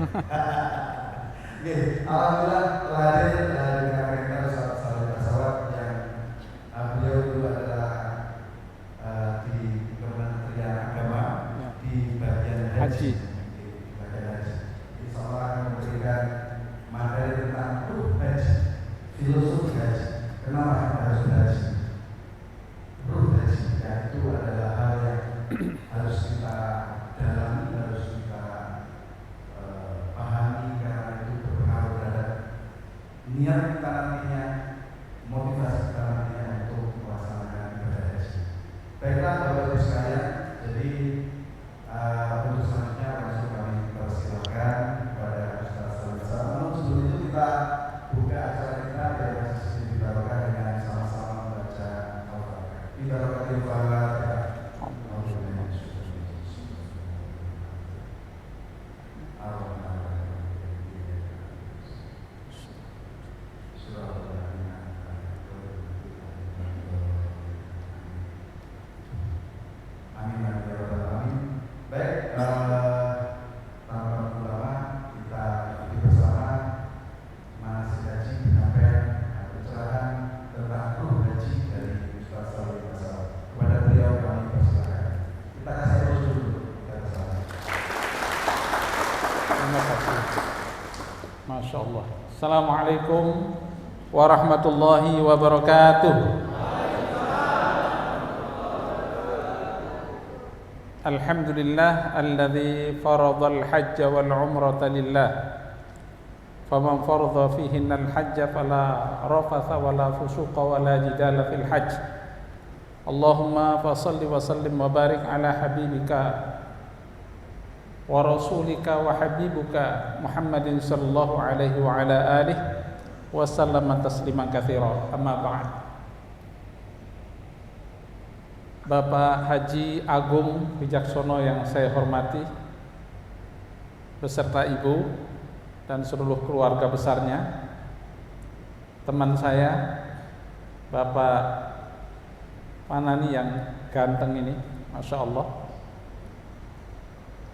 Oke, alhamdulillah terakhir dengan mereka sahabat-sahabat yang beliau dulu adalah di Kementerian Agama di bagian haji. Di bagian haji. Insya Allah akan memberikan materi tentang haji, filosofi haji. Kenapa harus haji? Haji ya, itu adalah hal yang harus kita dalami, harus kita pahami, karena itu berpengaruh terhadap niat kita nantinya, motivasi kita nantinya untuk melaksanakan ibadah haji. Baiklah Bapak Ibu sekalian, jadi untuk selanjutnya langsung kami persilakan kepada Ustaz Salih. Namun sebelum itu kita buka acara kita biar masih dibawakan dengan sama-sama membaca Al-Fatihah. Dibawakan Al-Fatihah. Masya Allah. Assalamualaikum warahmatullahi wabarakatuh. Alhamdulillah alladzi faradhal hajja wal umrata lillah. Faman faradha fihinna al hajja fala rafatha wala fusuqa wala jidala fil hajj. Allahumma fasalli wa sallim wa barik ala habibika wa rasulika wa habibuka Muhammadin sallallahu alaihi wa ala alihi wa sallama tasliman katsira. Amma ba'd. Bapak Haji Agung Wijaksono yang saya hormati beserta ibu dan seluruh keluarga besarnya, teman saya Bapak mana nih yang ganteng ini, Masya Allah.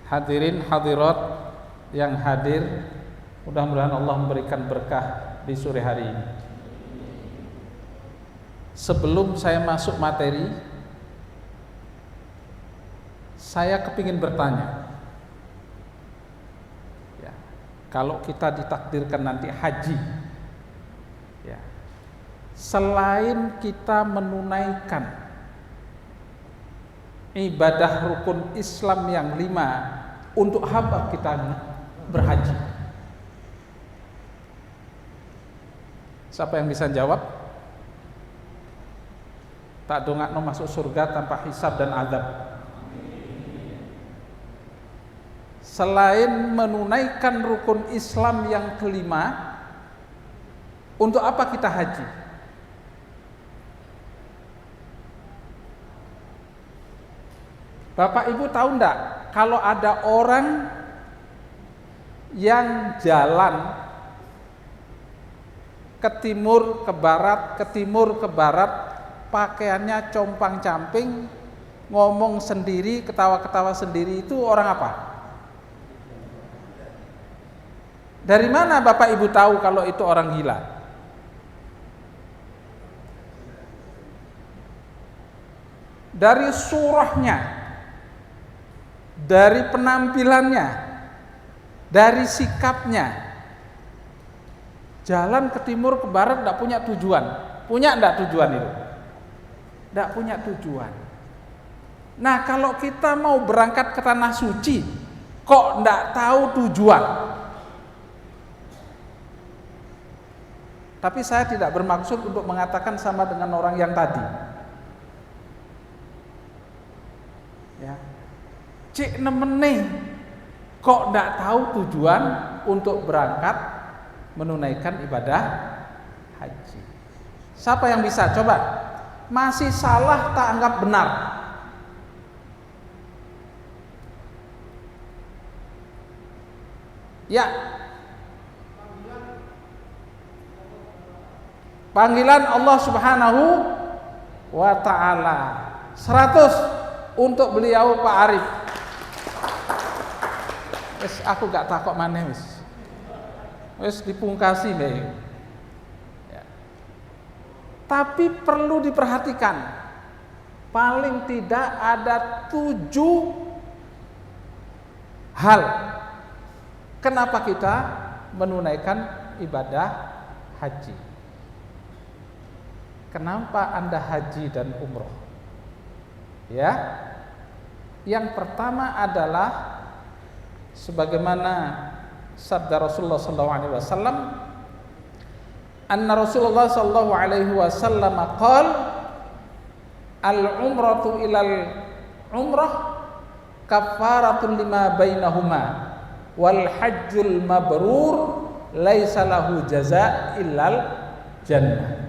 Hadirin hadirat yang hadir, mudah-mudahan Allah memberikan berkah di sore hari ini. Sebelum saya masuk materi, saya kepingin bertanya ya, kalau kita ditakdirkan nanti haji ya, selain kita menunaikan ibadah rukun Islam yang 5, untuk apa kita berhaji? Siapa yang bisa jawab? Tak dongakno masuk surga tanpa hisab dan azab. Selain menunaikan rukun Islam yang ke-5, untuk apa kita haji? Bapak Ibu tahu enggak, kalau ada orang yang jalan ke timur, ke barat, ke timur, ke barat, pakaiannya compang-camping, ngomong sendiri, ketawa-ketawa sendiri, itu orang apa? Dari mana Bapak Ibu tahu kalau itu orang gila? Dari surahnya, dari penampilannya, dari sikapnya. Jalan ke timur ke barat tidak punya tujuan. Punya tidak tujuan itu? Tidak punya tujuan. Nah, kalau kita mau berangkat ke tanah suci, kok tidak tahu tujuan? Tapi saya tidak bermaksud untuk mengatakan sama dengan orang yang tadi. Ya. Cik nemene kok tidak tahu tujuan untuk berangkat menunaikan ibadah haji. Siapa yang bisa? Coba. Masih salah tak anggap benar. Ya. Panggilan Allah Subhanahu wa ta'ala. 100 untuk beliau Pak Arif. Wis aku gak takok maneh wis. Wis dipungkasi bae. Ya. Tapi perlu diperhatikan. Paling tidak ada 7 hal kenapa kita menunaikan ibadah haji. Kenapa Anda haji dan umroh? Ya. Yang pertama adalah sebagaimana sabda Rasulullah SAW, anna Rasulullah SAW qala al-umratu ilal umrah kafaratun lima bainahuma wal hajjul mabrur laisa lahu jaza illal jannah.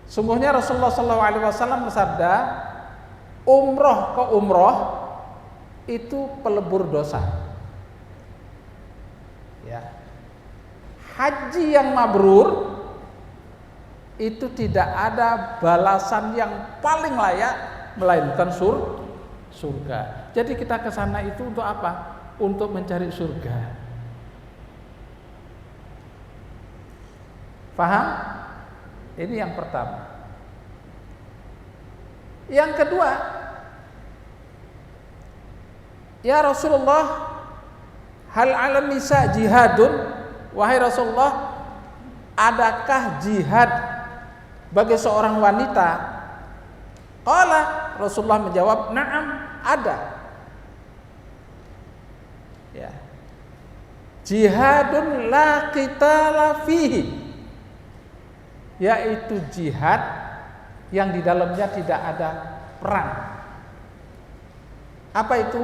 Sungguhnya Rasulullah SAW bersabda, umroh ke umroh itu pelebur dosa. Ya. Haji yang mabrur itu tidak ada balasan yang paling layak melainkan surga. Jadi kita ke sana itu untuk apa? Untuk mencari surga. Paham? Ini yang pertama. Yang kedua, ya Rasulullah, hal 'alan nisa jihadun? Wahai Rasulullah, adakah jihad bagi seorang wanita? Qala, Rasulullah menjawab, na'am, ada. Ya. Jihadun la qitala fihi, yaitu jihad yang di dalamnya tidak ada perang. Apa itu?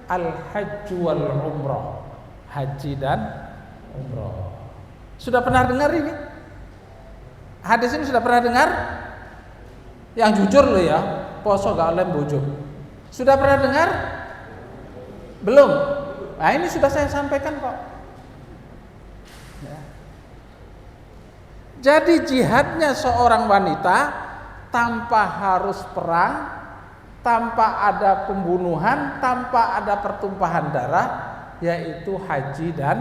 Al-hajju wal umrah, haji dan umrah. Sudah pernah dengar ini? Hadis ini sudah pernah dengar? Yang jujur loh ya, poso gak oleh bojo. Sudah pernah dengar? Belum? Nah ini sudah saya sampaikan kok. Ya. Jadi jihadnya seorang wanita tanpa harus perang, tanpa ada pembunuhan, tanpa ada pertumpahan darah, yaitu haji dan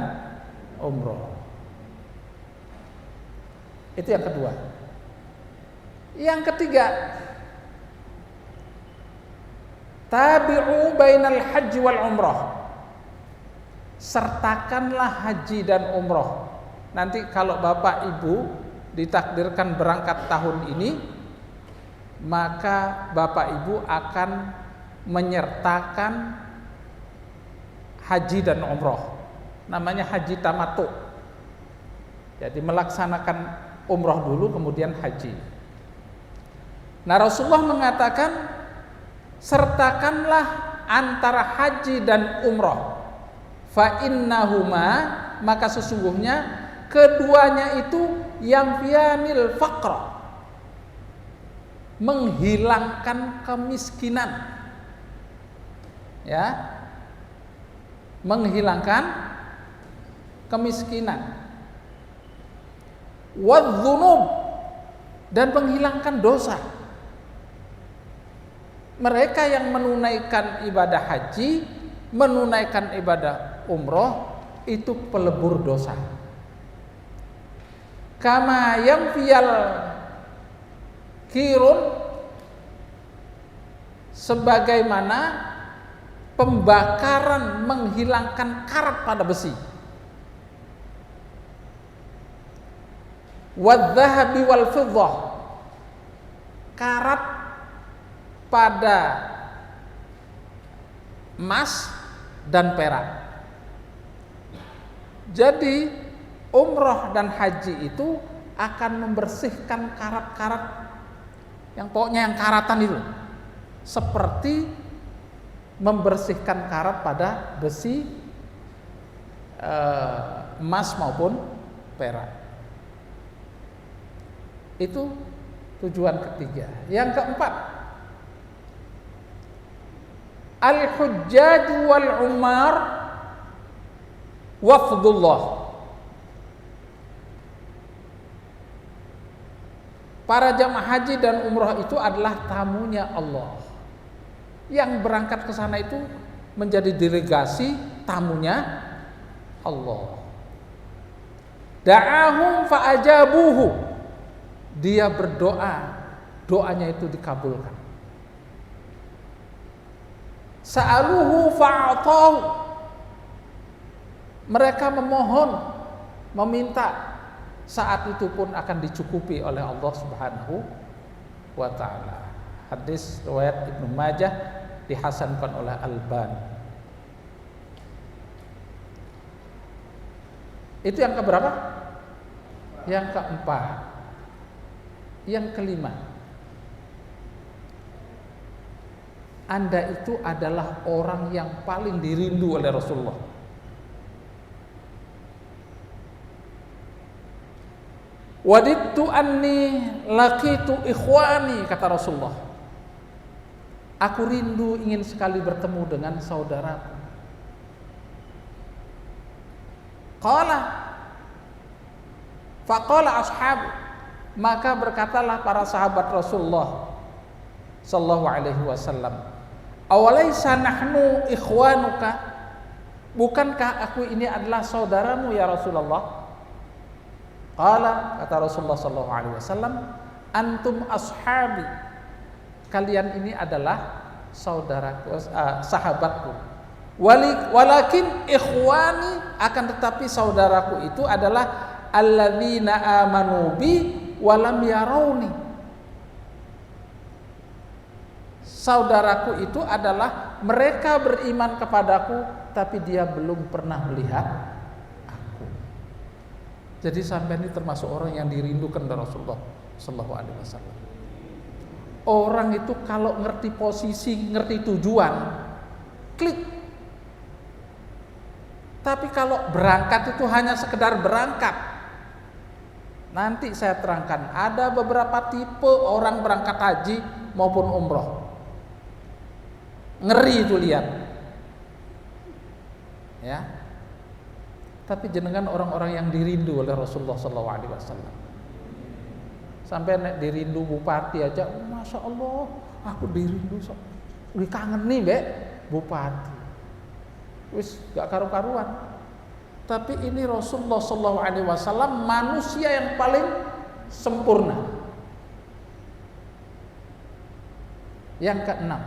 umroh. Itu yang kedua. Yang ketiga, tabi'u bainal haji wal umrah, sertakanlah haji dan umroh. Nanti kalau bapak ibu ditakdirkan berangkat tahun ini, maka bapak ibu akan menyertakan haji dan umroh. Namanya haji tamattu. Jadi melaksanakan umroh dulu kemudian haji. Nah Rasulullah mengatakan, sertakanlah antara haji dan umroh. Fa innahuma, maka sesungguhnya keduanya itu yang fianil faqra, menghilangkan kemiskinan. Ya. Menghilangkan kemiskinan. Wadz-dzunub, dan menghilangkan dosa. Mereka yang menunaikan ibadah haji, menunaikan ibadah umroh, itu pelebur dosa. Kama yanfiyal kirun, sebagaimana pembakaran menghilangkan karat pada besi. Wadz-dzahabi wal fiddah, karat pada emas dan perak. Jadi umroh dan haji itu akan membersihkan karat-karat yang pokoknya yang karatan itu, seperti membersihkan karat pada besi, emas maupun perak. Itu tujuan ketiga. Yang keempat, al-hujjaj wal umar wafdullah. Para jamaah haji dan umroh itu adalah tamunya Allah. Yang berangkat ke sana itu menjadi delegasi tamunya Allah. Da'ahum fa'ajabuhu. Dia berdoa, doanya itu dikabulkan. Sa'aluhu fa'atahu. Mereka memohon, meminta, saat itu pun akan dicukupi oleh Allah Subhanahu wa ta'ala. Hadis riwayat Ibnu Majah, dihasankan oleh Albani. Itu yang keberapa? Yang keempat. Yang kelima, Anda itu adalah orang yang paling dirindu oleh Rasulullah. Wadidtu anni laqitu ikhwani, kata Rasulullah. Aku rindu ingin sekali bertemu dengan saudaraku. Faqala ashab, maka berkatalah para sahabat Rasulullah sallallahu alaihi wasallam, awalaysa nahnu ikhwanuka, bukankah aku ini adalah saudaramu ya Rasulullah? Qala, kata Rasulullah sallallahu alaihi wasallam, antum ashabi, kalian ini adalah saudaraku, sahabatku. Walakin ikhwani, akan tetapi saudaraku itu adalah alladzina amanu bi walam yarawni. Saudaraku itu adalah mereka beriman kepadaku tapi dia belum pernah melihat aku. Jadi sampai ini termasuk orang yang dirindukan oleh Rasulullah sallallahu alaihi wasallam. Orang itu kalau ngerti posisi, ngerti tujuan, klik. Tapi kalau berangkat itu hanya sekedar berangkat. Nanti saya terangkan, ada beberapa tipe orang berangkat haji maupun umroh. Ngeri itu lihat. Ya. Tapi jenengan orang-orang yang dirindu oleh Rasulullah SAW. Sampai dirindu bupati aja, masya Allah, aku dirindu, kangen nih be bupati. Wis gak karu-karuan. Tapi ini Rasulullah SAW manusia yang paling sempurna. Yang keenam,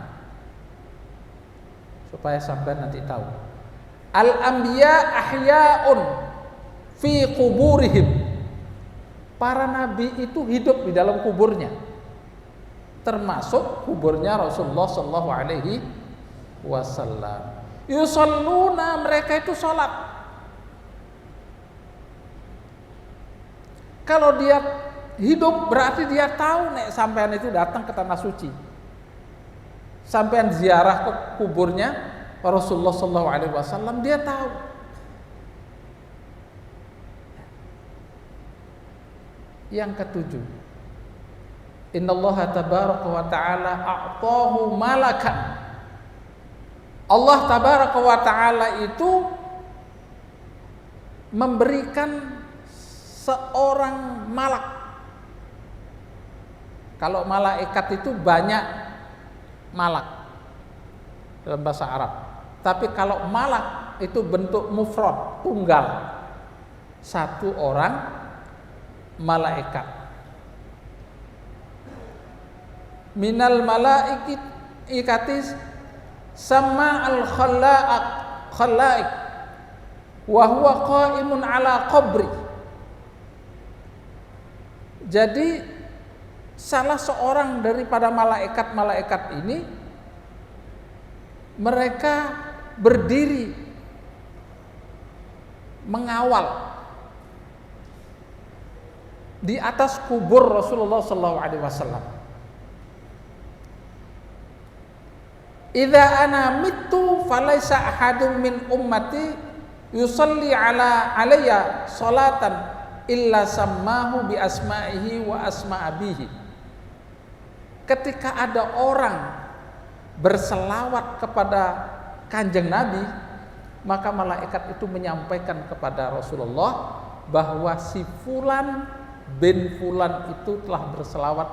supaya sampai nanti tahu, al-anbiya ahya'un fi kuburihim. Para nabi itu hidup di dalam kuburnya, termasuk kuburnya Rasulullah SAW. Yusalluna, mereka itu sholat. Kalau dia hidup berarti dia tahu nek sampean itu datang ke tanah suci, sampean ziarah ke kuburnya Rasulullah SAW, dia tahu. Yang ketujuh, innallaha tabaraka wa ta'ala a'tahu malakan. Allah tabaraka wa ta'ala itu memberikan seorang malak. Kalau malaikat itu banyak malak dalam bahasa Arab. Tapi kalau malak itu bentuk mufrad, tunggal. Satu orang malaikat. Minal malaikatis sama al-khallaiq wa huwa qaimun ala qabri. Jadi salah seorang daripada malaikat-malaikat ini, mereka berdiri mengawal di atas kubur Rasulullah SAW. Idza ana mittu falaisa ahadun min ummati yusalli alayya salatan illa sammahu bi asma'ihi wa asma'abihi. Ketika ada orang berselawat kepada Kanjeng Nabi, maka malaikat itu menyampaikan kepada Rasulullah bahwa si fulan bin fulan itu telah berselawat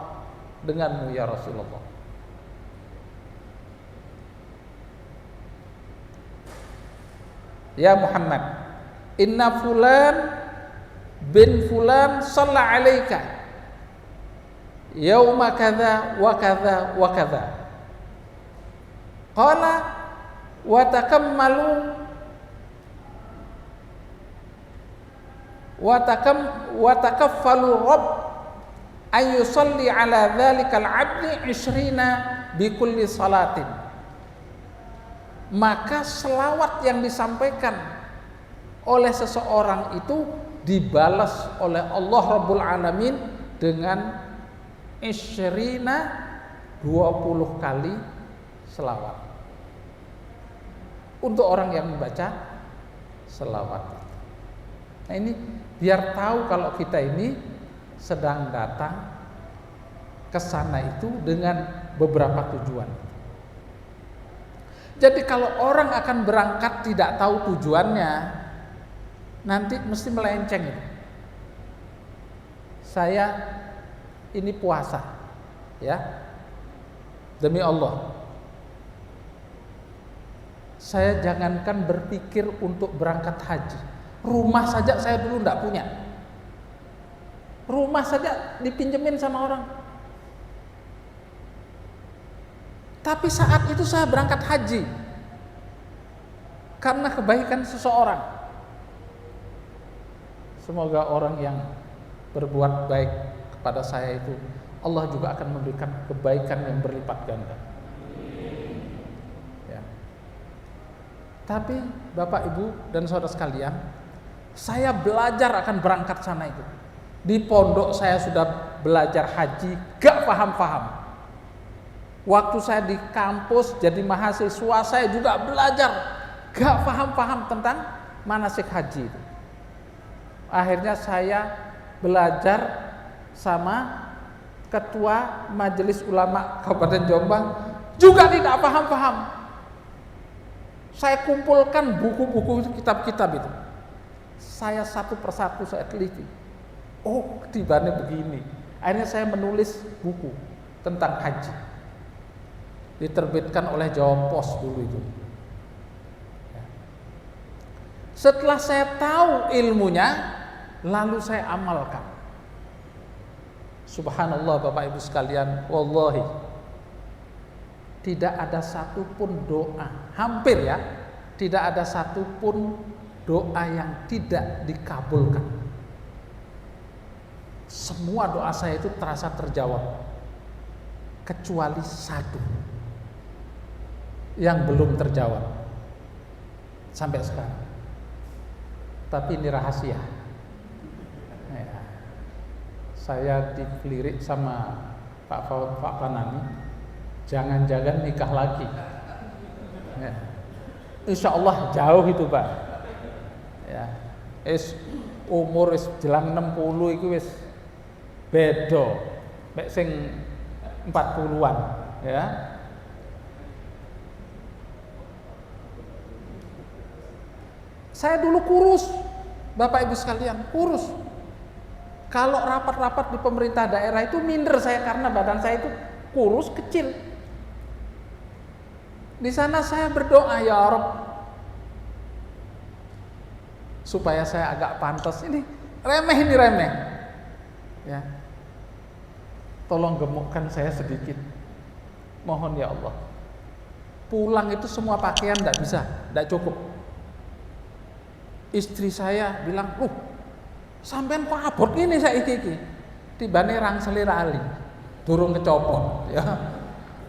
denganmu ya Rasulullah. ya Muhammad, inna fulan bin fulan shalla alaika yauma kadza wa kadza wa kadza. Qala wa takammalu wa takaffalu rabb an yusalli ala dzalikal 'abdi 20 bi kulli salatin. Maka selawat yang disampaikan oleh seseorang itu dibalas oleh Allah Rabbul Alamin dengan 20 kali selawat untuk orang yang membaca selawat. Nah ini biar tahu kalau kita ini sedang datang ke sana itu dengan beberapa tujuan. Jadi kalau orang akan berangkat tidak tahu tujuannya, nanti mesti melenceng. Saya ini puasa, ya, demi Allah. Saya jangankan berpikir untuk berangkat haji. Rumah saja saya dulu tidak punya. Rumah saja dipinjemin sama orang. Tapi saat itu saya berangkat haji karena kebaikan seseorang. Semoga orang yang berbuat baik kepada saya itu Allah juga akan memberikan kebaikan yang berlipat ganda. Ya. Tapi Bapak Ibu dan saudara sekalian, saya belajar akan berangkat sana itu. Di pondok saya sudah belajar haji, gak paham-paham. Waktu saya di kampus jadi mahasiswa, saya juga belajar, gak paham-paham tentang manasik haji itu. Akhirnya saya belajar sama Ketua Majelis Ulama Kabupaten Jombang, juga tidak paham-paham. Saya kumpulkan buku-buku, kitab-kitab itu. Saya satu persatu saya teliti. Oh, tibanya begini. Akhirnya saya menulis buku tentang haji. Diterbitkan oleh Jawa Pos dulu itu. Setelah saya tahu ilmunya, lalu saya amalkan. Subhanallah Bapak Ibu sekalian, wallahi tidak ada satupun doa, hampir ya, tidak ada satupun doa yang tidak dikabulkan. Semua doa saya itu terasa terjawab, kecuali satu yang belum terjawab sampai sekarang. Tapi ini rahasia. Ya. Saya dilirik sama Pak Fanani, jangan-jangan nikah lagi. Ya. Insya Allah jauh itu Pak. Ya. Umur jelang 60 itu wis bedo, mek sing 40-an, ya. Saya dulu kurus, Bapak Ibu sekalian, kurus. Kalau rapat-rapat di pemerintah daerah itu minder saya karena badan saya itu kurus, kecil. Di sana saya berdoa, ya Rabb, supaya saya agak pantas. Ini remeh. Ya. Tolong gemukkan saya sedikit. Mohon ya Allah. Pulang itu semua pakaian tidak bisa, tidak cukup. Istri saya bilang, sampean kok abot ini saya iki. Tibane rangseli rali. Durung kecopot, ya.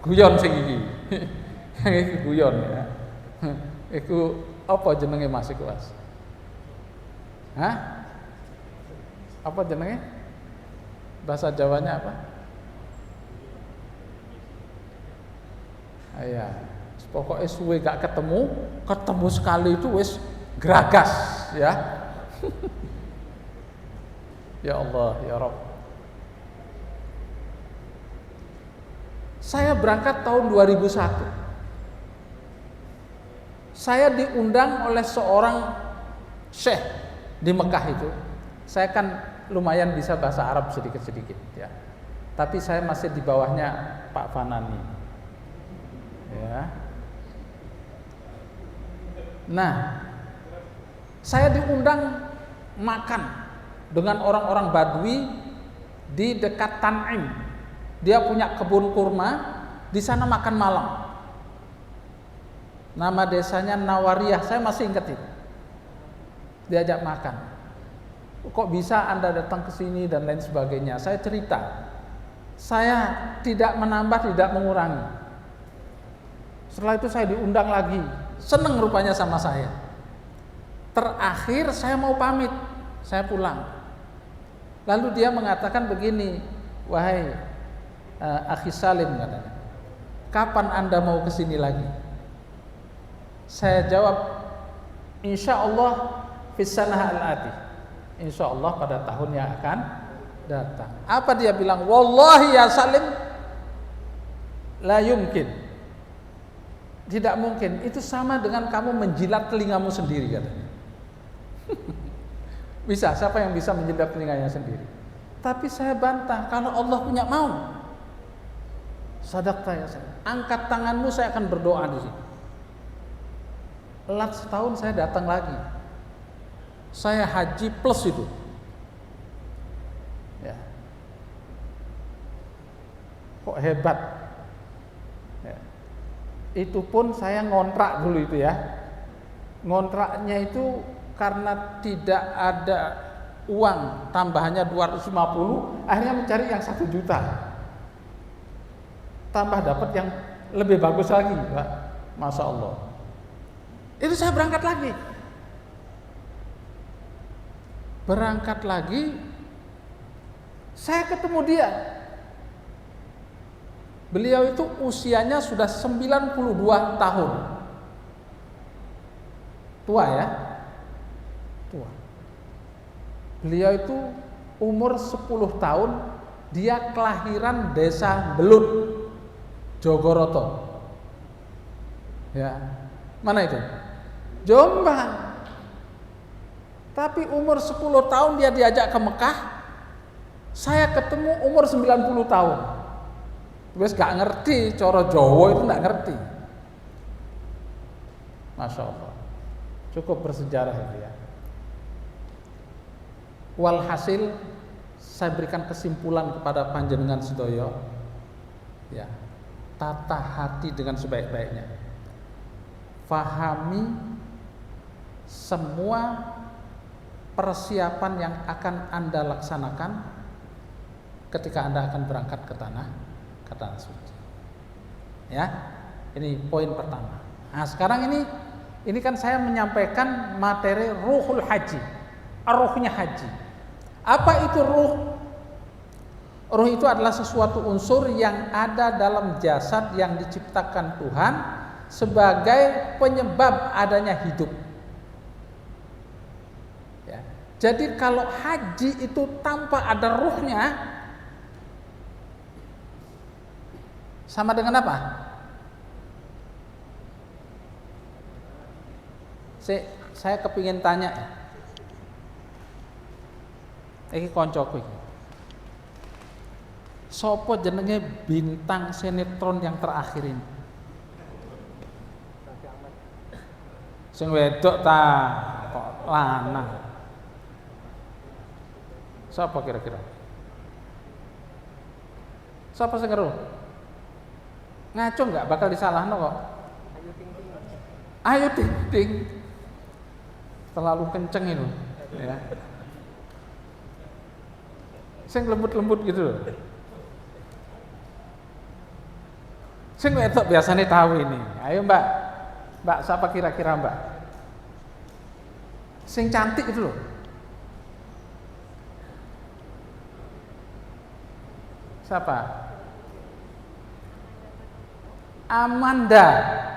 Guyon sing iki. Iki guyon ya. Iku apa jenenge Mas iku, Mas? Hah? Apa jenenge? Bahasa Jawanya apa? Iya. Pokoknya suwe gak ketemu sekali itu wis geragas, ya. Ya Allah, ya Rabb. Saya berangkat tahun 2001. Saya diundang oleh seorang syekh di Mekah itu. Saya kan lumayan bisa bahasa Arab sedikit-sedikit, ya. Tapi saya masih di bawahnya Pak Fanani. Ya. Nah, Saya diundang makan dengan orang-orang Badui di dekat Tan'im. Dia punya kebun kurma, di sana makan malam. Nama desanya Nawariyah, saya masih ingat itu. Diajak makan. Kok bisa Anda datang ke sini dan lain sebagainya. Saya cerita. Saya tidak menambah, tidak mengurangi. Setelah itu saya diundang lagi. Seneng rupanya sama saya. Terakhir saya mau pamit, saya pulang. Lalu dia mengatakan begini, wahai Akhi Salim, katanya, kapan Anda mau ke sini lagi? Saya jawab, insya Allah fissanah al-ati, insya Allah pada tahun yang akan datang. Apa dia bilang? Wallahi ya Salim, la yumkin, tidak mungkin. Itu sama dengan kamu menjilat telingamu sendiri, katanya. Bisa, siapa yang bisa menjilat telinganya sendiri? Tapi saya bantah, kalau Allah punya mau, sadaqta ya Salim, angkat tanganmu, saya akan berdoa di sini. Telat setahun saya datang lagi. Saya haji plus itu. Ya. Kok hebat? Ya. Itu pun saya ngontrak dulu itu ya. Ngontraknya itu karena tidak ada uang, tambahannya 250, akhirnya mencari yang 1 juta. Tambah dapat yang lebih bagus lagi, Pak. Masya Allah. Itu saya berangkat lagi. Berangkat lagi, saya ketemu dia. Beliau itu usianya sudah 92 tahun. Tua ya? Tua. Beliau itu umur 10 tahun, dia kelahiran desa Belut, Jogoroto. Ya. Mana itu? Jombang. Tapi umur 10 tahun dia diajak ke Mekah. Saya ketemu umur 90 tahun. Terus gak ngerti, coro Jawa itu gak ngerti. Masya Allah. Cukup bersejarah itu ya. Walhasil saya berikan kesimpulan kepada panjenengan sedoyo. Ya. Tata hati dengan sebaik-baiknya. Fahami semua persiapan yang akan Anda laksanakan ketika Anda akan berangkat ke tanah suci. Ya, ini poin pertama. Nah, sekarang ini kan saya menyampaikan materi ruhul haji, ruhnya haji. Apa itu ruh? Ruh itu adalah sesuatu unsur yang ada dalam jasad yang diciptakan Tuhan sebagai penyebab adanya hidup. Ya. Jadi kalau haji itu tanpa ada ruhnya, sama dengan apa? Saya kepingin tanya. Iki koncoku iki. Sopo jenenge bintang sinetron yang terakhir ini? Sing wedok ta kok lanang. Siapa kira-kira? Siapa sing ngeru? Ngaco enggak bakal disalahno kok. Ayu Ting Ting. Terlalu kenceng itu, ya. Sing lembut-lembut gitu loh. Sing wedok biasanya tahu ini. Ayo Mbak. Mbak siapa kira-kira Mbak? Sing cantik itu loh. Siapa? Amanda.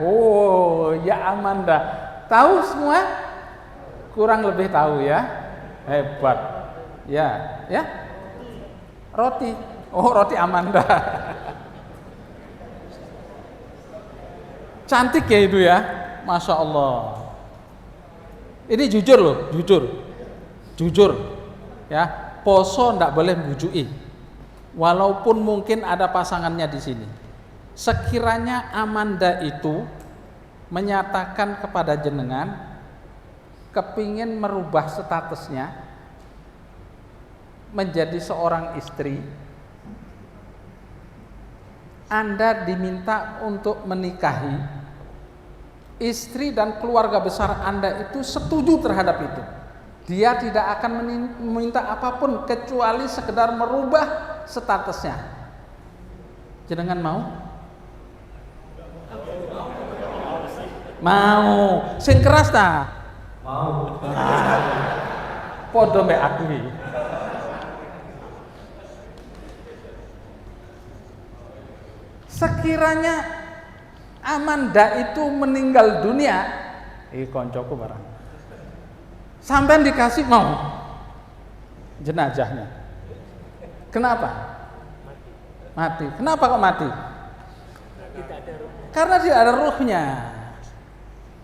Oh, ya Amanda. Tahu semua? Kurang lebih tahu ya. Hebat. Ya, ya. Roti. Oh, roti Amanda. Cantik ya itu ya. Masya Allah. Ini jujur loh, jujur. Ya, poso ndak boleh bujui. Walaupun mungkin ada pasangannya di sini. Sekiranya Amanda itu menyatakan kepada jenengan, kepingin merubah statusnya menjadi seorang istri, Anda diminta untuk menikahi, istri dan keluarga besar Anda itu setuju terhadap itu. Dia tidak akan meminta apapun kecuali sekedar merubah statusnya. Jenengan mau? Mau. Sing keras ta? Mau. Podo mbek aku iki. Sekiranya Amanda itu meninggal dunia, koncoku barang. Sampai dikasih mau jenazahnya. Kenapa? Mati. Kenapa kok mati? Karena tidak ada ruhnya.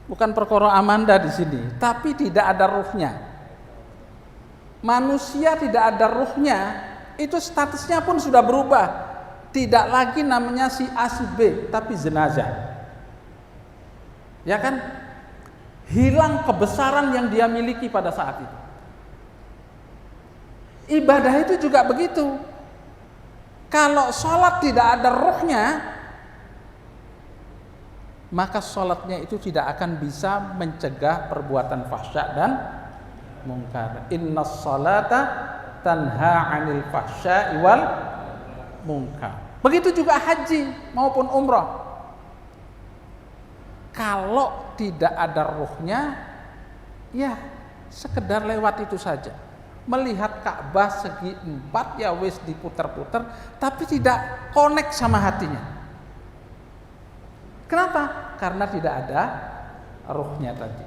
Bukan perkara Amanda di sini, tapi tidak ada ruhnya. Manusia tidak ada ruhnya, itu statusnya pun sudah berubah. Tidak lagi namanya si A si B, tapi jenazah. Ya kan? Hilang kebesaran yang dia miliki pada saat itu. Ibadah itu juga begitu. Kalau sholat tidak ada ruhnya, maka sholatnya itu tidak akan bisa mencegah perbuatan fahsya dan mungkar. Innas sholata tanha 'anil fahsya'i wal munkar. Begitu juga haji maupun umrah. Kalau tidak ada ruhnya, ya sekedar lewat itu saja. Melihat Ka'bah segi 4 ya wis diputar-putar, tapi tidak connect sama hatinya. Kenapa? Karena tidak ada ruhnya tadi.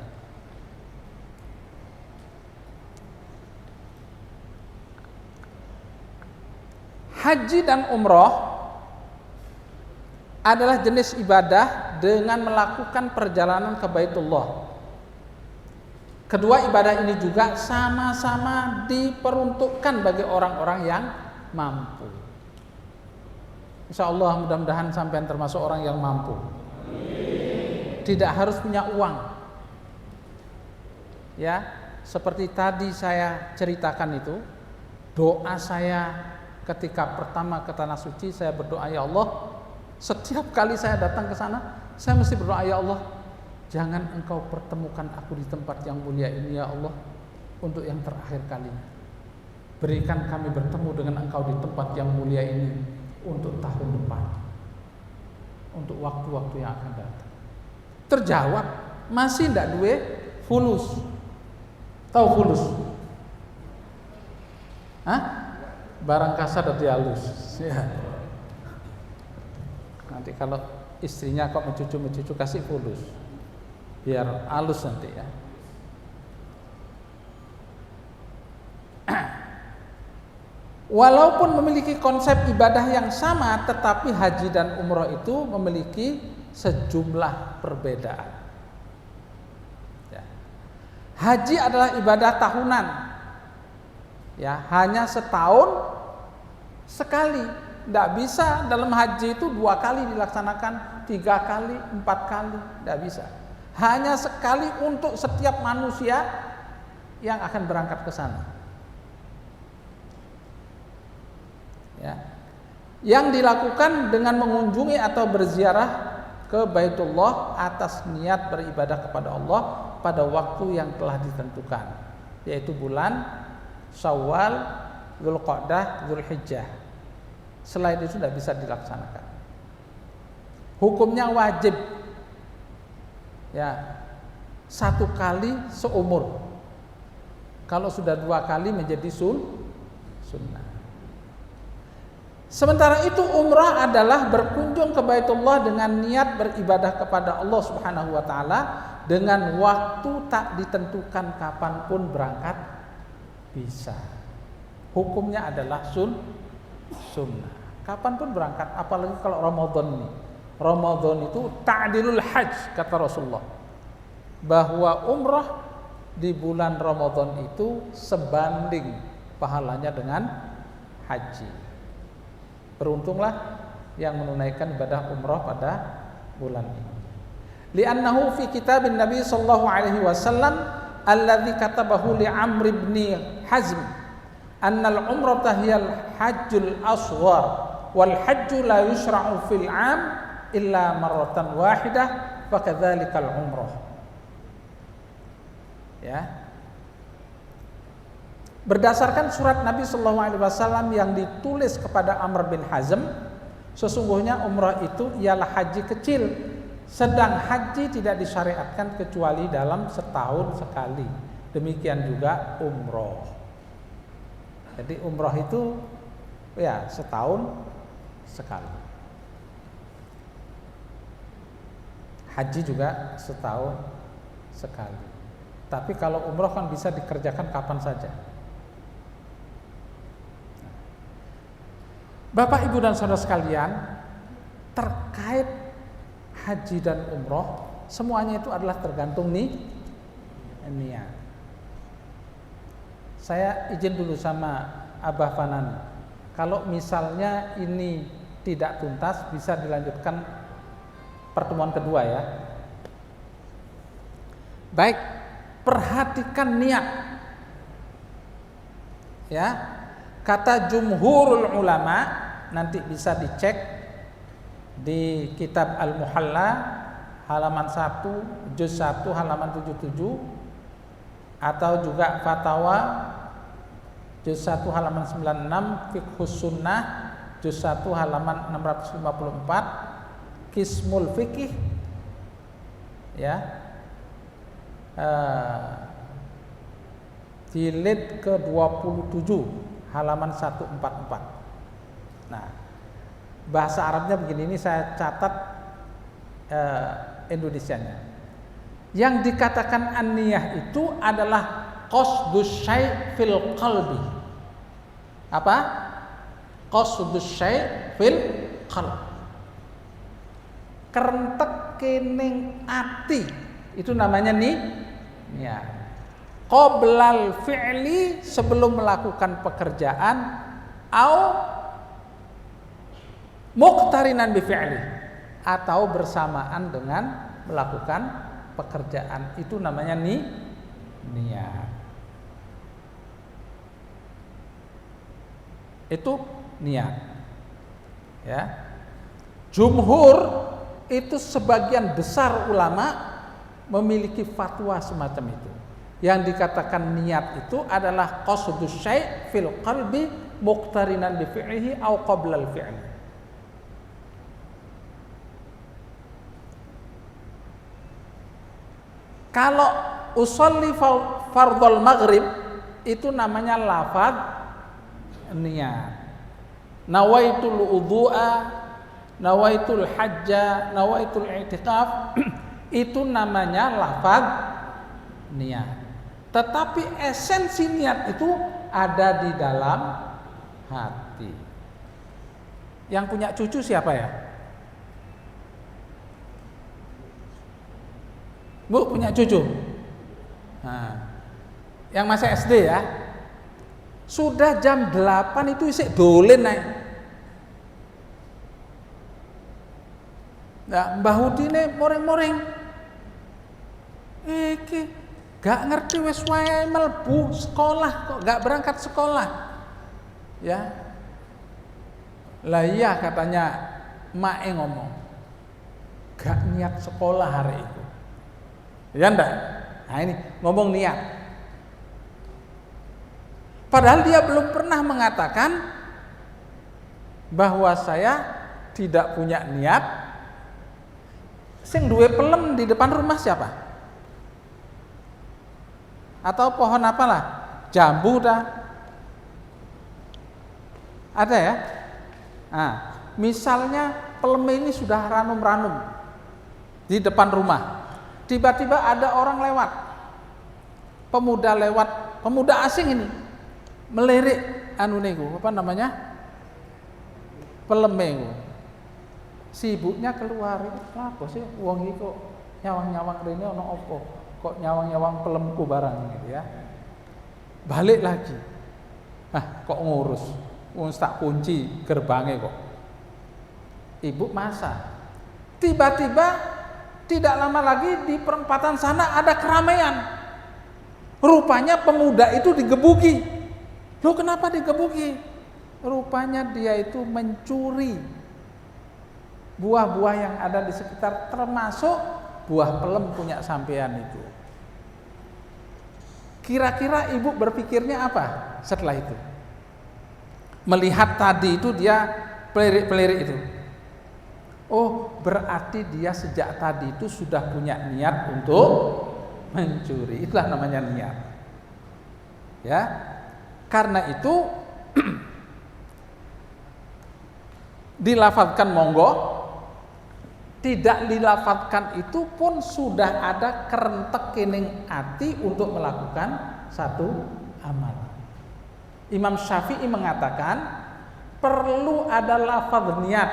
Haji dan umroh adalah jenis ibadah dengan melakukan perjalanan ke Baitullah. Kedua ibadah ini juga sama-sama diperuntukkan bagi orang-orang yang mampu. Insya Allah mudah-mudahan sampean termasuk orang yang mampu. Tidak harus punya uang. Ya, seperti tadi saya ceritakan itu, doa saya ketika pertama ke Tanah Suci, saya berdoa, ya Allah, setiap kali saya datang ke sana, saya mesti berdoa, ya Allah, jangan Engkau pertemukan aku di tempat yang mulia ini, ya Allah, untuk yang terakhir kalinya. Berikan kami bertemu dengan Engkau di tempat yang mulia ini untuk tahun depan, untuk waktu-waktu yang akan datang. Terjawab, masih ndak duwe fulus. Tahu fulus? Hah? Barang kasar dari halus. Ya. Nanti kalau istrinya kok mencucu kasih fulus, biar halus nanti ya. Walaupun memiliki konsep ibadah yang sama, tetapi haji dan umroh itu memiliki sejumlah perbedaan. Ya. Haji adalah ibadah tahunan, ya, hanya setahun sekali. Tidak bisa dalam haji itu 2 kali dilaksanakan, 3 kali, 4 kali, tidak bisa. Hanya sekali untuk setiap manusia yang akan berangkat ke sana. Ya. Yang dilakukan dengan mengunjungi atau berziarah ke Baitullah atas niat beribadah kepada Allah pada waktu yang telah ditentukan, yaitu bulan Syawal, Dzulqa'dah, Dzulhijjah. Selain itu tidak bisa dilaksanakan. Hukumnya wajib, ya, 1 kali seumur. Kalau sudah 2 kali menjadi sunnah. Sementara itu umrah adalah berkunjung ke Baitullah dengan niat beribadah kepada Allah Subhanahu wa taala dengan waktu tak ditentukan kapanpun berangkat bisa. Hukumnya adalah sunnah. Kapanpun berangkat, apalagi kalau Ramadan ini. Ramadan itu ta'dilul hajj, kata Rasulullah. Bahwa umrah di bulan Ramadan itu sebanding pahalanya dengan haji. Beruntunglah yang menunaikan ibadah umrah pada bulan ini. Li'annahu fi kitabin Nabi sallallahu alaihi wasallam alladzi katabahu li Amr ibn Hazm anna al-umrata hiya al-hajjul asghar wal hajju la yushra'u fil 'am illa marratan wahidah fa kadzalika al-umrah. Ya. Berdasarkan surat Nabi sallallahu alaihi wasallam yang ditulis kepada Amr bin Hazm, sesungguhnya umrah itu ialah haji kecil, sedang haji tidak disyariatkan kecuali dalam setahun sekali. Demikian juga umroh. Jadi umroh itu ya setahun sekali. Haji juga setahun sekali. Tapi kalau umroh kan bisa dikerjakan kapan saja. Bapak, Ibu dan saudara sekalian, terkait haji dan umroh, semuanya itu adalah tergantung niat. Saya izin dulu sama Abah Fanani, kalau misalnya ini tidak tuntas, bisa dilanjutkan pertemuan kedua ya. Baik, perhatikan niat. Ya, kata jumhurul ulama, nanti bisa dicek di kitab Al-Muhalla halaman 1 juz 1 halaman 77, atau juga Fatawa juz 1 halaman 96, Fiqhus Sunnah juz 1 halaman 654, Qismul Fiqih ya, jilid ke-27 halaman 144. Nah, bahasa Arabnya begini, ini saya catat Indonesianya. Yang dikatakan an-niyah itu adalah qasdus syai' fil qalbi. Apa? Qasdus syai' fil qalb. Kerentek kening ati, itu namanya niat. Qoblal fi'li, sebelum melakukan pekerjaan, au muqtarinan bi fi'li, atau bersamaan dengan melakukan pekerjaan, itu namanya niat. Itu niat. Ya. Jumhur itu sebagian besar ulama memiliki fatwa semacam itu. Yang dikatakan niat itu adalah qasdus syai' fil qalbi muqtarinan bi fi'lihi au qabla al fi'li. Kalau usolli fardhul maghrib itu namanya lafaz niat. Nawaitul wudu'a, nawaitul hajja, nawaitul i'tikaf, itu namanya lafaz niat. Tetapi esensi niat itu ada di dalam hati. Yang punya cucu siapa ya? Bu, punya cucu? Nah, yang masih SD ya? Sudah jam 8 itu isik dolen naik. Nah, Mbah Hudine moreng-moreng. Iki gak ngerti wis wae mlebu sekolah kok gak berangkat sekolah. Ya. Lah iya katanya mae ngomong. Gak niat sekolah hari itu. Ya ndak? Nah ini ngomong niat. Padahal dia belum pernah mengatakan bahwa saya tidak punya niat. Sing duwe pelem di depan rumah siapa? Atau pohon apalah? Jambu dah. Ada ya? Nah, misalnya pelem ini sudah ranum-ranum di depan rumah. Tiba-tiba ada orang lewat, pemuda asing ini melirik apa namanya, peleme iku. Si ibunya keluar, apa sih wong iki kok nyawang-nyawang rene ana apa? Kok nyawang-nyawang pelemku barang gitu ya. Balik lagi. Kok ngurus? Wong tak kunci gerbangnya kok. Ibu masak. Tiba-tiba tidak lama lagi di perempatan sana ada keramaian. Rupanya pemuda itu digebuki. Loh, kenapa digebuki? Rupanya dia itu mencuri buah-buah yang ada di sekitar, termasuk buah pelem punya sampean itu. Kira-kira ibu berpikirnya apa setelah itu? Melihat tadi itu dia pelirik-pelirik itu. Oh, berarti dia sejak tadi itu sudah punya niat untuk mencuri. Itulah namanya niat. Ya. Karena itu dilafadzkan monggo, tidak dilafadzkan itu pun sudah ada kerentek kening hati untuk melakukan satu amal. Imam Syafi'i mengatakan perlu ada lafadz niat.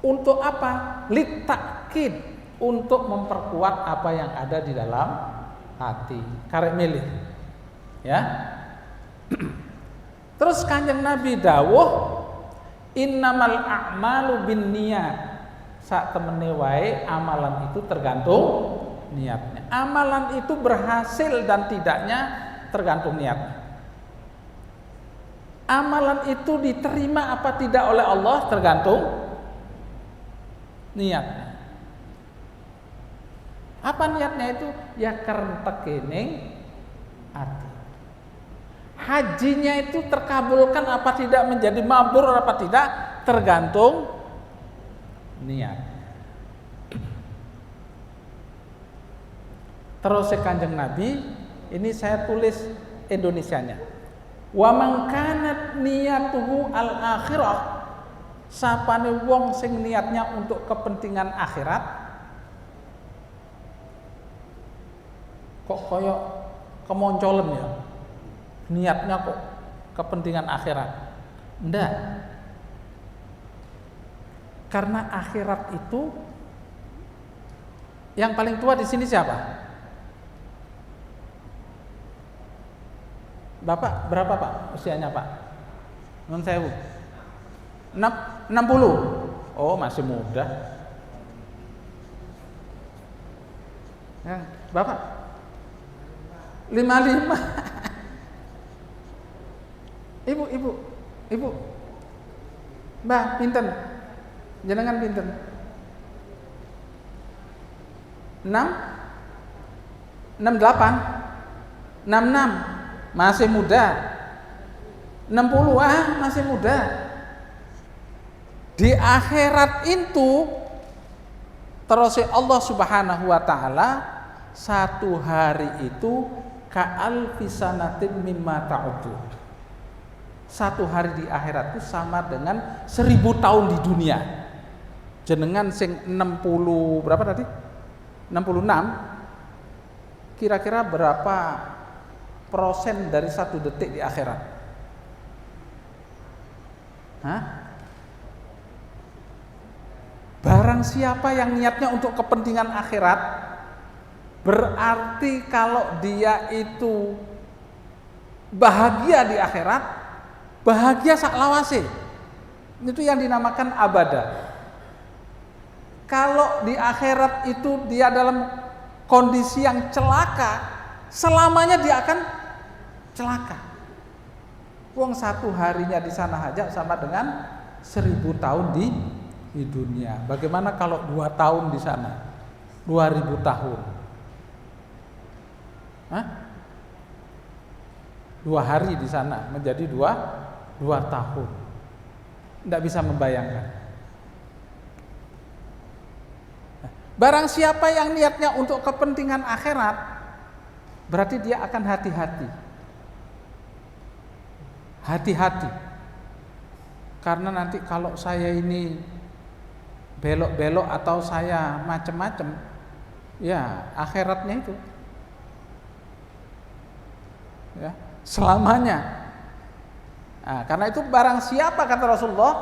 Untuk apa? Litakid, untuk memperkuat apa yang ada di dalam hati. Karek milih. Ya. Terus Kanjeng Nabi dawuh, innamal a'malu binniyat. Sak temene wae amalan itu tergantung niatnya. Amalan itu berhasil dan tidaknya tergantung niatnya. Amalan itu diterima apa tidak oleh Allah tergantung niatnya. Apa niatnya itu? Ya kerentek kening hati. Hajinya itu terkabulkan apa tidak, menjadi mabrur apa tidak, tergantung niat. Terus Kanjeng Nabi, ini saya tulis Indonesianya. Wa man kanat niyatuhu al-akhirah, sapane wong sing niatnya untuk kepentingan akhirat. Kok koyo kemoncolen ya? Niatnya kok kepentingan akhirat. Enggak. Karena akhirat itu yang paling tua di sini siapa? Bapak berapa Pak usianya Pak? Nun sewu. 60. Oh, masih muda. Ya, Bapak 55. Ibu. Mbah, pinten? Jenengan pinten? 68. 66. Masih muda. 60 masih muda. Di akhirat itu terus Allah Subhanahu wa taala, satu hari itu ka'alfi sanatin mimma ta'uddu. Satu hari di akhirat itu sama dengan 1000 tahun di dunia. Jenengan sing 60 berapa tadi? 66. Kira-kira berapa persen dari 1 detik di akhirat? Hah? Barang siapa yang niatnya untuk kepentingan akhirat, berarti kalau dia itu bahagia di akhirat, bahagia sak lawase. Itu yang dinamakan abada. Kalau di akhirat itu dia dalam kondisi yang celaka, selamanya dia akan celaka. Wong satu harinya di sana aja sama dengan 1000 tahun di dunia. Bagaimana kalau 2 tahun di sana? 2000 tahun. Hah? 2 hari di sana menjadi 2 tahun. Tidak bisa membayangkan. Barang siapa yang niatnya untuk kepentingan akhirat, berarti dia akan hati-hati. Hati-hati. Karena nanti kalau saya ini belok-belok atau saya macam-macam, ya akhiratnya itu ya selamanya. Nah, karena itu barang siapa, kata Rasulullah,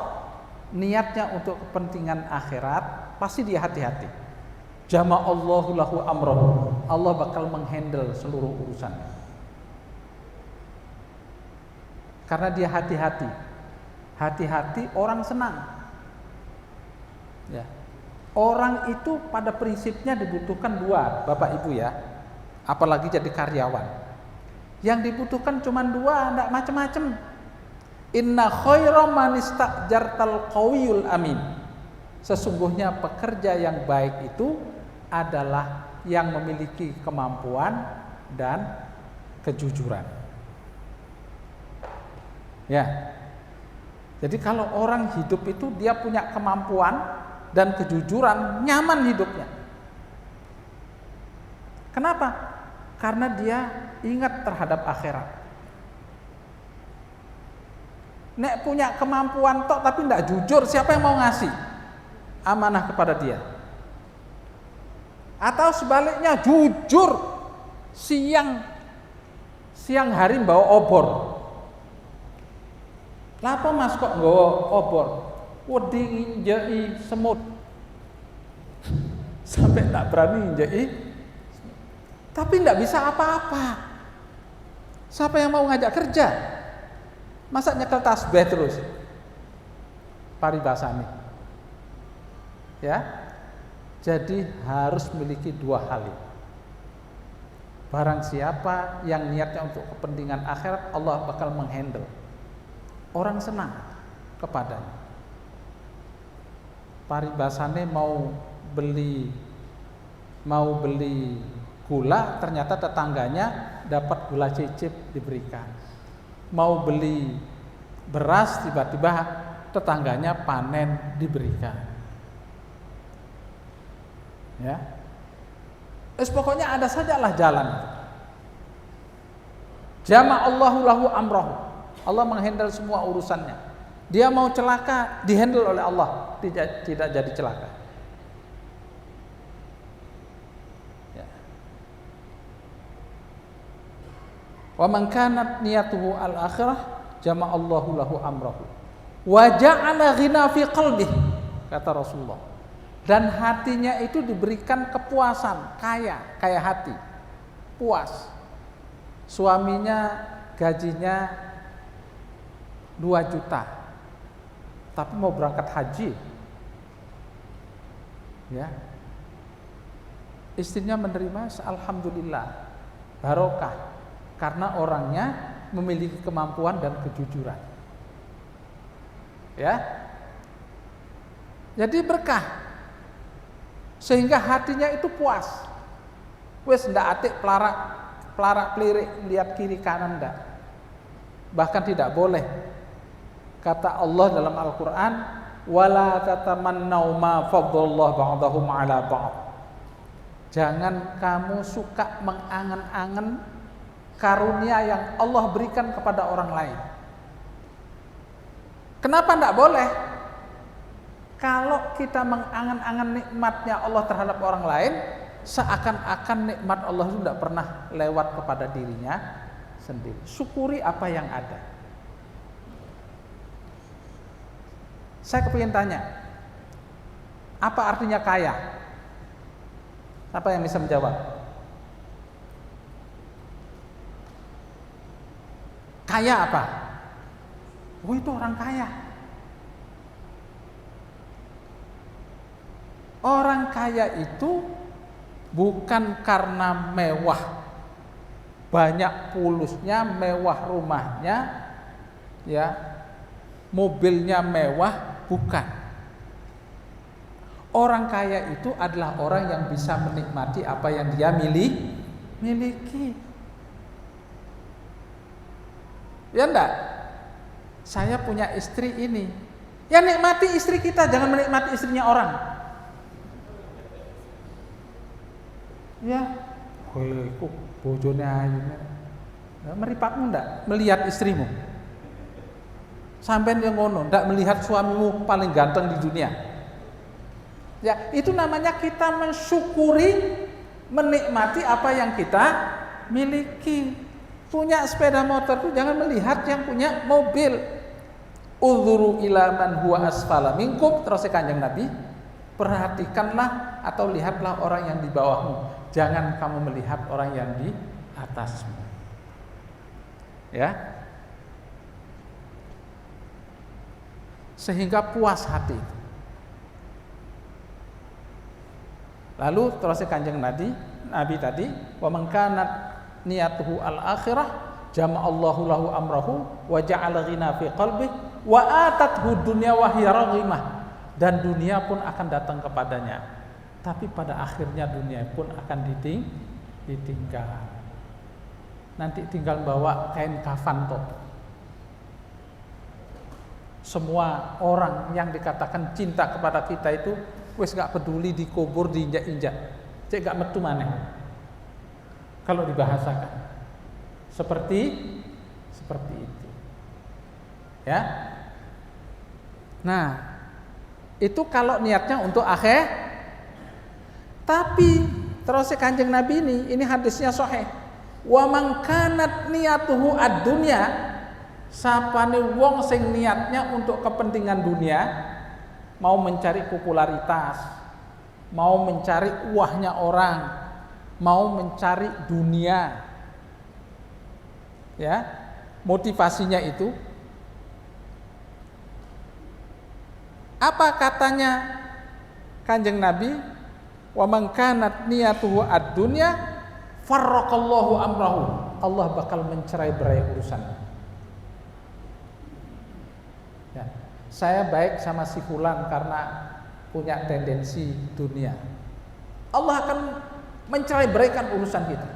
niatnya untuk kepentingan akhirat, pasti dia hati-hati. Jama'allahu lahu amrahu. Allah bakal menghandle seluruh urusannya. Karena dia hati-hati. Hati-hati orang senang. Ya. Orang itu pada prinsipnya dibutuhkan 2, Bapak Ibu ya. apalagi jadi karyawan. Yang dibutuhkan cuma 2, enggak macam-macam. Inna khaira man istajartal qawiyul amin. Sesungguhnya pekerja yang baik itu adalah yang memiliki kemampuan dan kejujuran. Ya. Jadi kalau orang hidup itu dia punya kemampuan dan kejujuran, nyaman hidupnya. Kenapa? Karena dia ingat terhadap akhirat. Nek punya kemampuan tok tapi tidak jujur, siapa yang mau ngasih amanah kepada dia? Atau sebaliknya jujur, siang hari bawa obor. Lapa mas kok nggawa obor? Wedi nginjeki semut. Sampai tak berani nginjeki. Tapi tidak bisa apa-apa. Siapa yang mau ngajak kerja? Masa nyekel tasbih terus? Paribasane. Ya. Jadi harus memiliki 2 hal ini. Barang siapa yang niatnya untuk kepentingan akhirat, Allah bakal menghandle. Orang senang kepadanya. Paribasane mau beli gula, ternyata tetangganya dapat gula cicip diberikan. Mau beli beras, tiba-tiba tetangganya panen diberikan. Ya. Pokoknya ada sajalah jalan. Jama'allahu lahu amrahu. Allah menghandle semua urusannya. Dia mau celaka, dihandle oleh Allah, tidak jadi celaka. Ya. Wa man kanat niyatuhu al-akhirah jama'allahu lahu amrahu wa ja'ala ghina fi qalbihi, kata Rasulullah. Dan hatinya itu diberikan kepuasan, kaya hati, puas. Suaminya gajinya 2 juta, tapi mau berangkat haji, ya. Istrinya menerima, alhamdulillah, barokah, karena orangnya memiliki kemampuan dan kejujuran, ya. Jadi berkah. Sehingga hatinya itu puas. Wes ndak atik pelarak pelirik lihat kiri kanan ndak. Bahkan tidak boleh. Kata Allah dalam Al-Qur'an, wala tatamannau ma faddalallahu ba'dahum 'ala ba'd. Jangan kamu suka mengangen-angen karunia yang Allah berikan kepada orang lain. Kenapa ndak boleh? Kalau kita mengangan-angan nikmatnya Allah terhadap orang lain, seakan-akan nikmat Allah itu tidak pernah lewat kepada dirinya sendiri. Syukuri apa yang ada. Saya kepingin tanya, apa artinya kaya? Siapa yang bisa menjawab? Kaya apa? Oh, itu orang kaya. Orang kaya itu bukan karena mewah, banyak pulusnya, mewah rumahnya, ya, mobilnya mewah, bukan. Orang kaya itu adalah orang yang bisa menikmati apa yang dia miliki. Ya enggak? Saya punya istri ini, ya nikmati istri kita, jangan menikmati istrinya orang. Ya, kowe bojone ayu. Meripatmu ndak melihat istrimu? Sampai yang ngono, ndak melihat suamimu paling ganteng di dunia. Ya, itu namanya kita mensyukuri, menikmati apa yang kita miliki. Punya sepeda motor itu jangan melihat yang punya mobil. Udhuru ila man huwa asfala minkum, terus Kanjeng Nabi, perhatikanlah atau lihatlah orang yang di bawahmu. Jangan kamu melihat orang yang di atasmu. Ya. Sehingga puas hati. Lalu terus Kanjeng Nabi Nabi tadi, wa man kanat niyatuhu al-akhirah jama'allahu lahu amrahu wa ja'ala ghina fi qalbihi wa atathu dunya wa hiya raghimah, dan dunia pun akan datang kepadanya, tapi pada akhirnya dunia pun akan ditinggal. Nanti tinggal bawa kain kafan toh. Semua orang yang dikatakan cinta kepada kita itu wis gak peduli dikubur, diinjak-injak, cek gak metu maneh. Kalau dibahasakan seperti itu, ya. Nah, itu kalau niatnya untuk akhir. Tapi terus Kanjeng Nabi ini hadisnya sahih. Wa man kanat niyatuhu ad-dunya, sapane wong sing niatnya untuk kepentingan dunia, mau mencari popularitas, mau mencari uahnya orang, mau mencari dunia, ya, motivasinya itu apa katanya Kanjeng Nabi? Wa man kanat niyatuhu ad-dunya farraqallahu amrahu, Allah bakal mencerai-berai urusannya. Ya, saya baik sama si fulan karena punya tendensi dunia, Allah akan mencerai-beraikan urusan kita.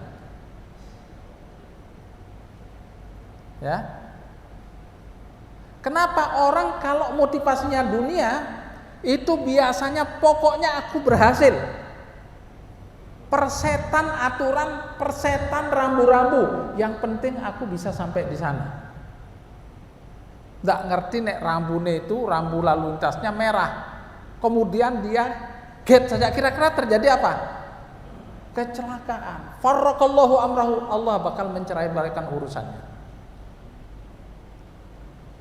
Ya. Kenapa orang kalau motivasinya dunia itu biasanya pokoknya aku berhasil. Persetan aturan, persetan rambu-rambu, yang penting aku bisa sampai di sana. Nggak ngerti nek rambune itu rambu lalu lintasnya merah, kemudian dia gate saja, kira-kira terjadi apa? Kecelakaan. Farraqallahu amrahu, Allah bakal mencerai-beraikan urusannya.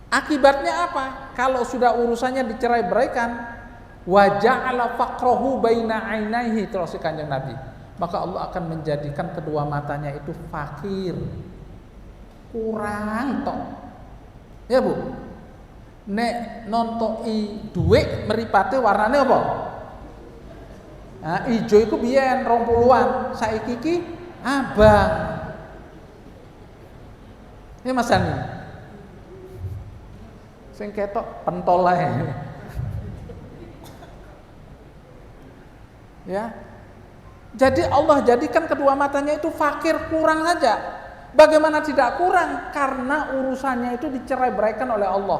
Akibatnya apa? Kalau sudah urusannya dicerai-beraikan, wa ja'ala faqrahu baina ainaihi, terus Kanjeng Nabi, maka Allah akan menjadikan kedua matanya itu fakir, kurang tok. Ya Bu, nek nontoki duit meripate warnane apa? Nah, ijo iku biyen 20-an, saiki iki abang. Ini Mas Ani. Sing ketok pentol ae. Ya. Jadi Allah jadikan kedua matanya itu fakir, kurang saja. Bagaimana tidak kurang? Karena urusannya itu dicerai-beraikan oleh Allah.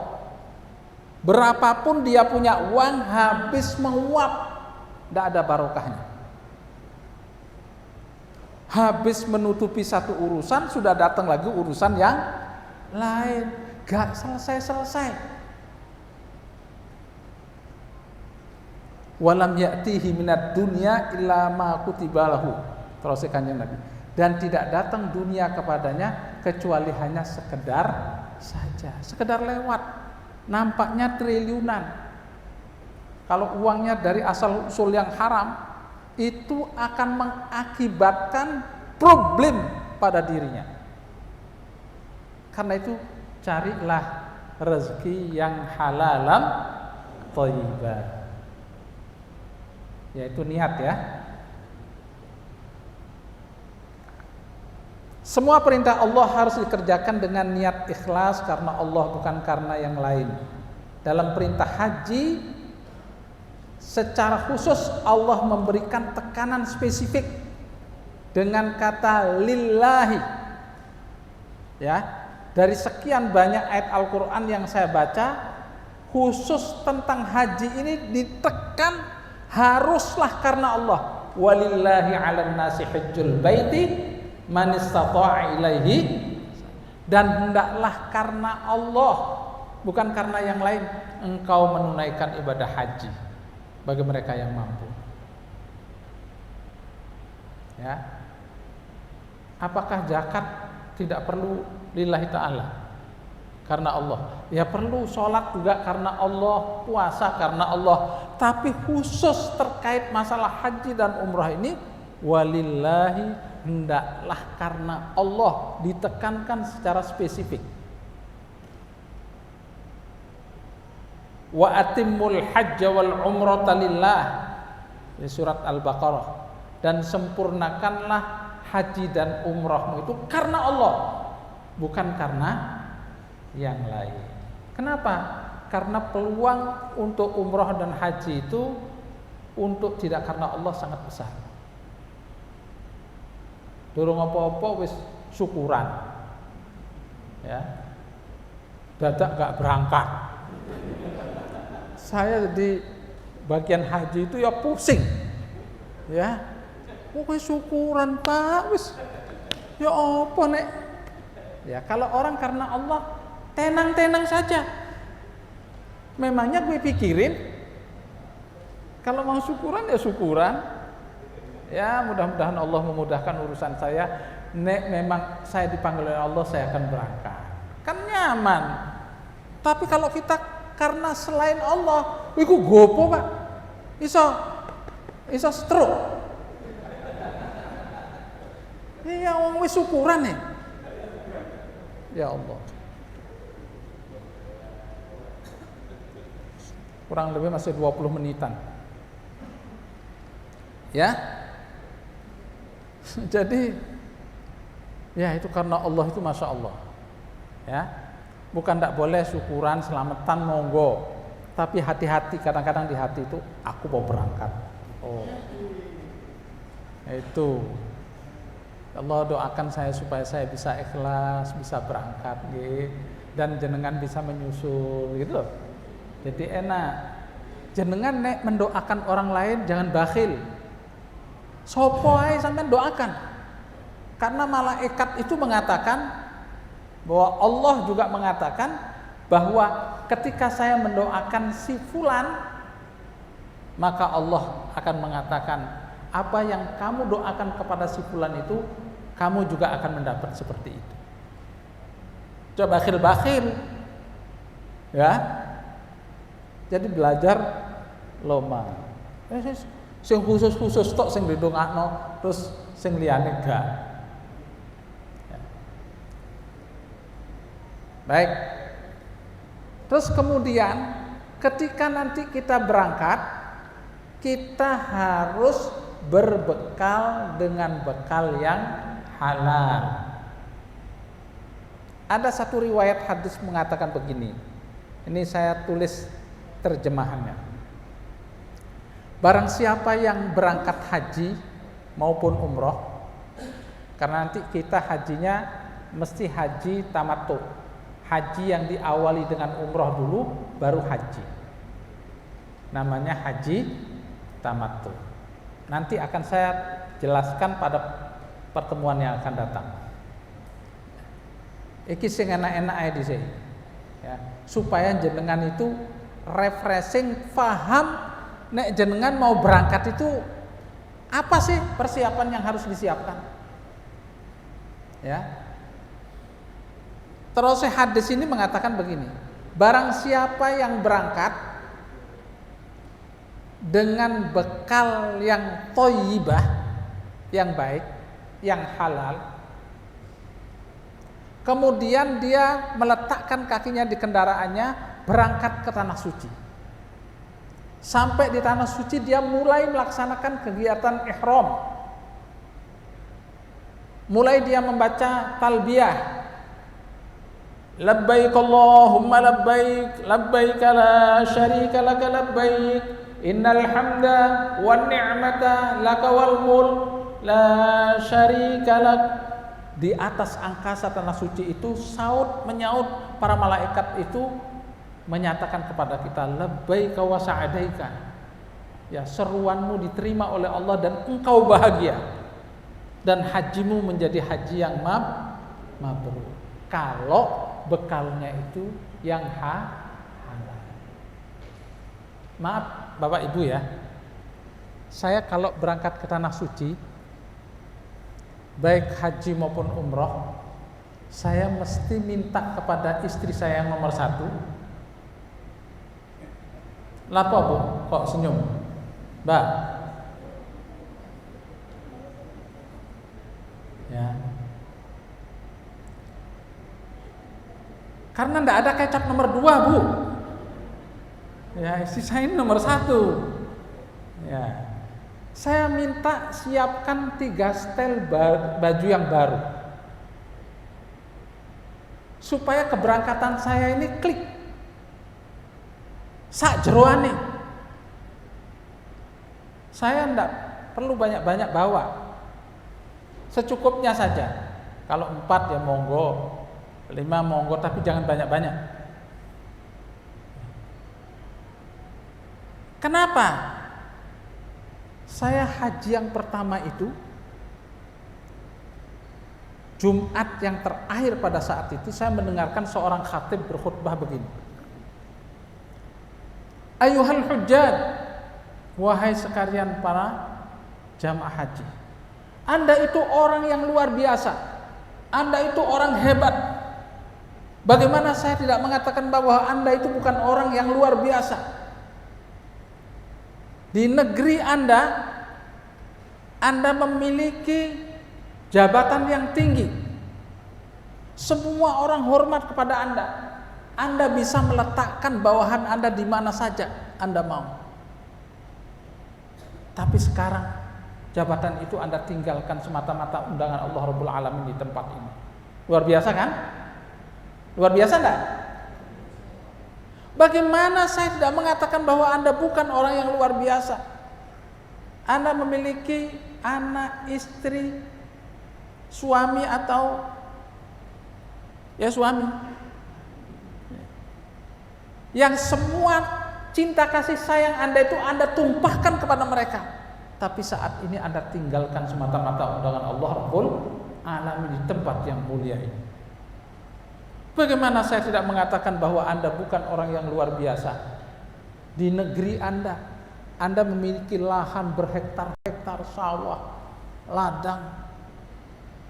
Berapapun dia punya uang, habis menguap, tidak ada barokahnya. Habis menutupi satu urusan, sudah datang lagi urusan yang lain, gak selesai-selesai. Walam ya'tihi minad dunya illa ma kutiba lahu, terus Kanjeng Nabi, dan tidak datang dunia kepadanya kecuali hanya sekedar saja, sekedar lewat, nampaknya triliunan. Kalau uangnya dari asal usul yang haram, itu akan mengakibatkan problem pada dirinya. Karena itu carilah rezeki yang halalan thayyiban, yaitu niat ya. Semua perintah Allah harus dikerjakan dengan niat ikhlas karena Allah, bukan karena yang lain. Dalam perintah haji secara khusus Allah memberikan tekanan spesifik dengan kata lillahi. Ya, dari sekian banyak ayat Al-Qur'an yang saya baca, khusus tentang haji ini ditekan haruslah karena Allah. Walillahi 'alan nasi hajjul baiti man istata'a ilaihi, dan hendaklah karena Allah, bukan karena yang lain, engkau menunaikan ibadah haji bagi mereka yang mampu. Ya. Apakah zakat tidak perlu lillahi ta'ala? Karena Allah. Ya perlu, sholat juga karena Allah, puasa karena Allah. Tapi khusus terkait masalah haji dan umrah ini, walillahi, hendaklah karena Allah, ditekankan secara spesifik. Wa atimmul hajja wal umrata lillah, di surat Al-Baqarah. dan sempurnakanlah haji dan umrahmu itu karena Allah, bukan karena yang lain. Kenapa? Karena peluang untuk umrah dan haji itu untuk tidak karena Allah sangat besar. Durung apa-apa wis syukuran, ya, dadak gak berangkat. Saya di bagian haji itu ya pusing, ya, pokoknya syukuran Pak, wis, ya apa nek, ya kalau orang karena Allah tenang-tenang saja. Memangnya gue pikirin kalau mau syukuran ya syukuran, ya mudah-mudahan Allah memudahkan urusan saya. Nek memang saya dipanggil oleh Allah, saya akan berangkat, kan nyaman. Tapi kalau kita karena selain Allah, iku gopo Pak, iso stroke. Iya wong wis syukuran nih, ya Allah. Kurang lebih masih 20 menitan. Ya. Jadi ya itu karena Allah itu Masya Allah. Ya. Bukan tidak boleh syukuran, selamatan monggo. Tapi hati-hati, kadang-kadang di hati itu aku mau berangkat. Oh. Itu. Allah doakan saya supaya saya bisa ikhlas, bisa berangkat gitu. Dan jenengan bisa menyusul gitu loh. Jadi enak. Jenengan nek mendoakan orang lain jangan bakhil. Sopo ae sampean doakan. Karena malaikat itu mengatakan bahwa Allah juga mengatakan bahwa ketika saya mendoakan si fulan, maka Allah akan mengatakan apa yang kamu doakan kepada si fulan itu kamu juga akan mendapat seperti itu. Coba bakhil-bakhil. Ya. Jadi belajar loma. Sing khusus-khusus tok sing didongakno, terus sing liyane gak. Ya. Baik. Terus kemudian ketika nanti kita berangkat, kita harus berbekal dengan bekal yang halal. Ada satu riwayat hadis mengatakan begini. Ini saya tulis terjemahannya. Barang siapa yang berangkat haji maupun umroh, karena nanti kita hajinya mesti haji tamattu, haji yang diawali dengan umroh dulu baru haji, namanya haji tamattu. Nanti akan saya jelaskan pada pertemuan yang akan datang. Iki sing enak-enak ae dhisik, ya, supaya jenengan itu refreshing, paham nek jenengan mau berangkat itu apa sih persiapan yang harus disiapkan, ya. Terus hadis ini mengatakan begini, barang siapa yang berangkat dengan bekal yang thayyibah, yang baik, yang halal, kemudian dia meletakkan kakinya di kendaraannya, berangkat ke tanah suci. Sampai di tanah suci dia mulai melaksanakan kegiatan ihram. Mulai dia membaca talbiyah. Labbaik Allahumma labbaik, labbaik la syarika laka labbaik, innal hamda wan ni'mata laka wal mulk la syarika lak. Di atas angkasa tanah suci itu menyaut para malaikat itu menyatakan kepada kita labbaika wa sa'adaika, ya, seruanmu diterima oleh Allah dan engkau bahagia dan hajimu menjadi haji yang mabrur kalau bekalnya itu yang halal. Maaf Bapak Ibu ya, saya kalau berangkat ke tanah suci baik haji maupun umroh, saya mesti minta kepada istri saya yang nomor 1. Lapo Bu, kok senyum? Mbak. Ya. Karena ndak ada kecap nomor 2 Bu. Ya, istri saya ini nomor 1. Ya. Saya minta siapkan 3 setel baju yang baru, supaya keberangkatan saya ini klik. Sak jeroane. Saya enggak perlu banyak-banyak bawa. Secukupnya saja. Kalau 4 ya monggo, 5 monggo, tapi jangan banyak-banyak. Kenapa? Saya haji yang pertama itu, Jumat yang terakhir pada saat itu, saya mendengarkan seorang khatib berkhutbah begini. Ayuhal hujjaj, wahai sekalian para jamaah haji, Anda itu orang yang luar biasa, Anda itu orang hebat. Bagaimana saya tidak mengatakan bahwa Anda itu bukan orang yang luar biasa? Di negeri Anda memiliki jabatan yang tinggi. Semua orang hormat kepada Anda. Anda bisa meletakkan bawahan Anda di mana saja Anda mau. Tapi sekarang jabatan itu Anda tinggalkan semata-mata undangan Allah Rabbul Alamin di tempat ini. Luar biasa kan? Luar biasa enggak? Bagaimana saya tidak mengatakan bahwa Anda bukan orang yang luar biasa? Anda memiliki anak, istri, suami atau ya suami, yang semua cinta kasih sayang Anda itu Anda tumpahkan kepada mereka. Tapi saat ini Anda tinggalkan semata-mata undangan Allah Rabbul Alamin di tempat yang mulia ini. Bagaimana saya tidak mengatakan bahwa Anda bukan orang yang luar biasa? Di negeri Anda memiliki lahan berhektar-hektar sawah, ladang,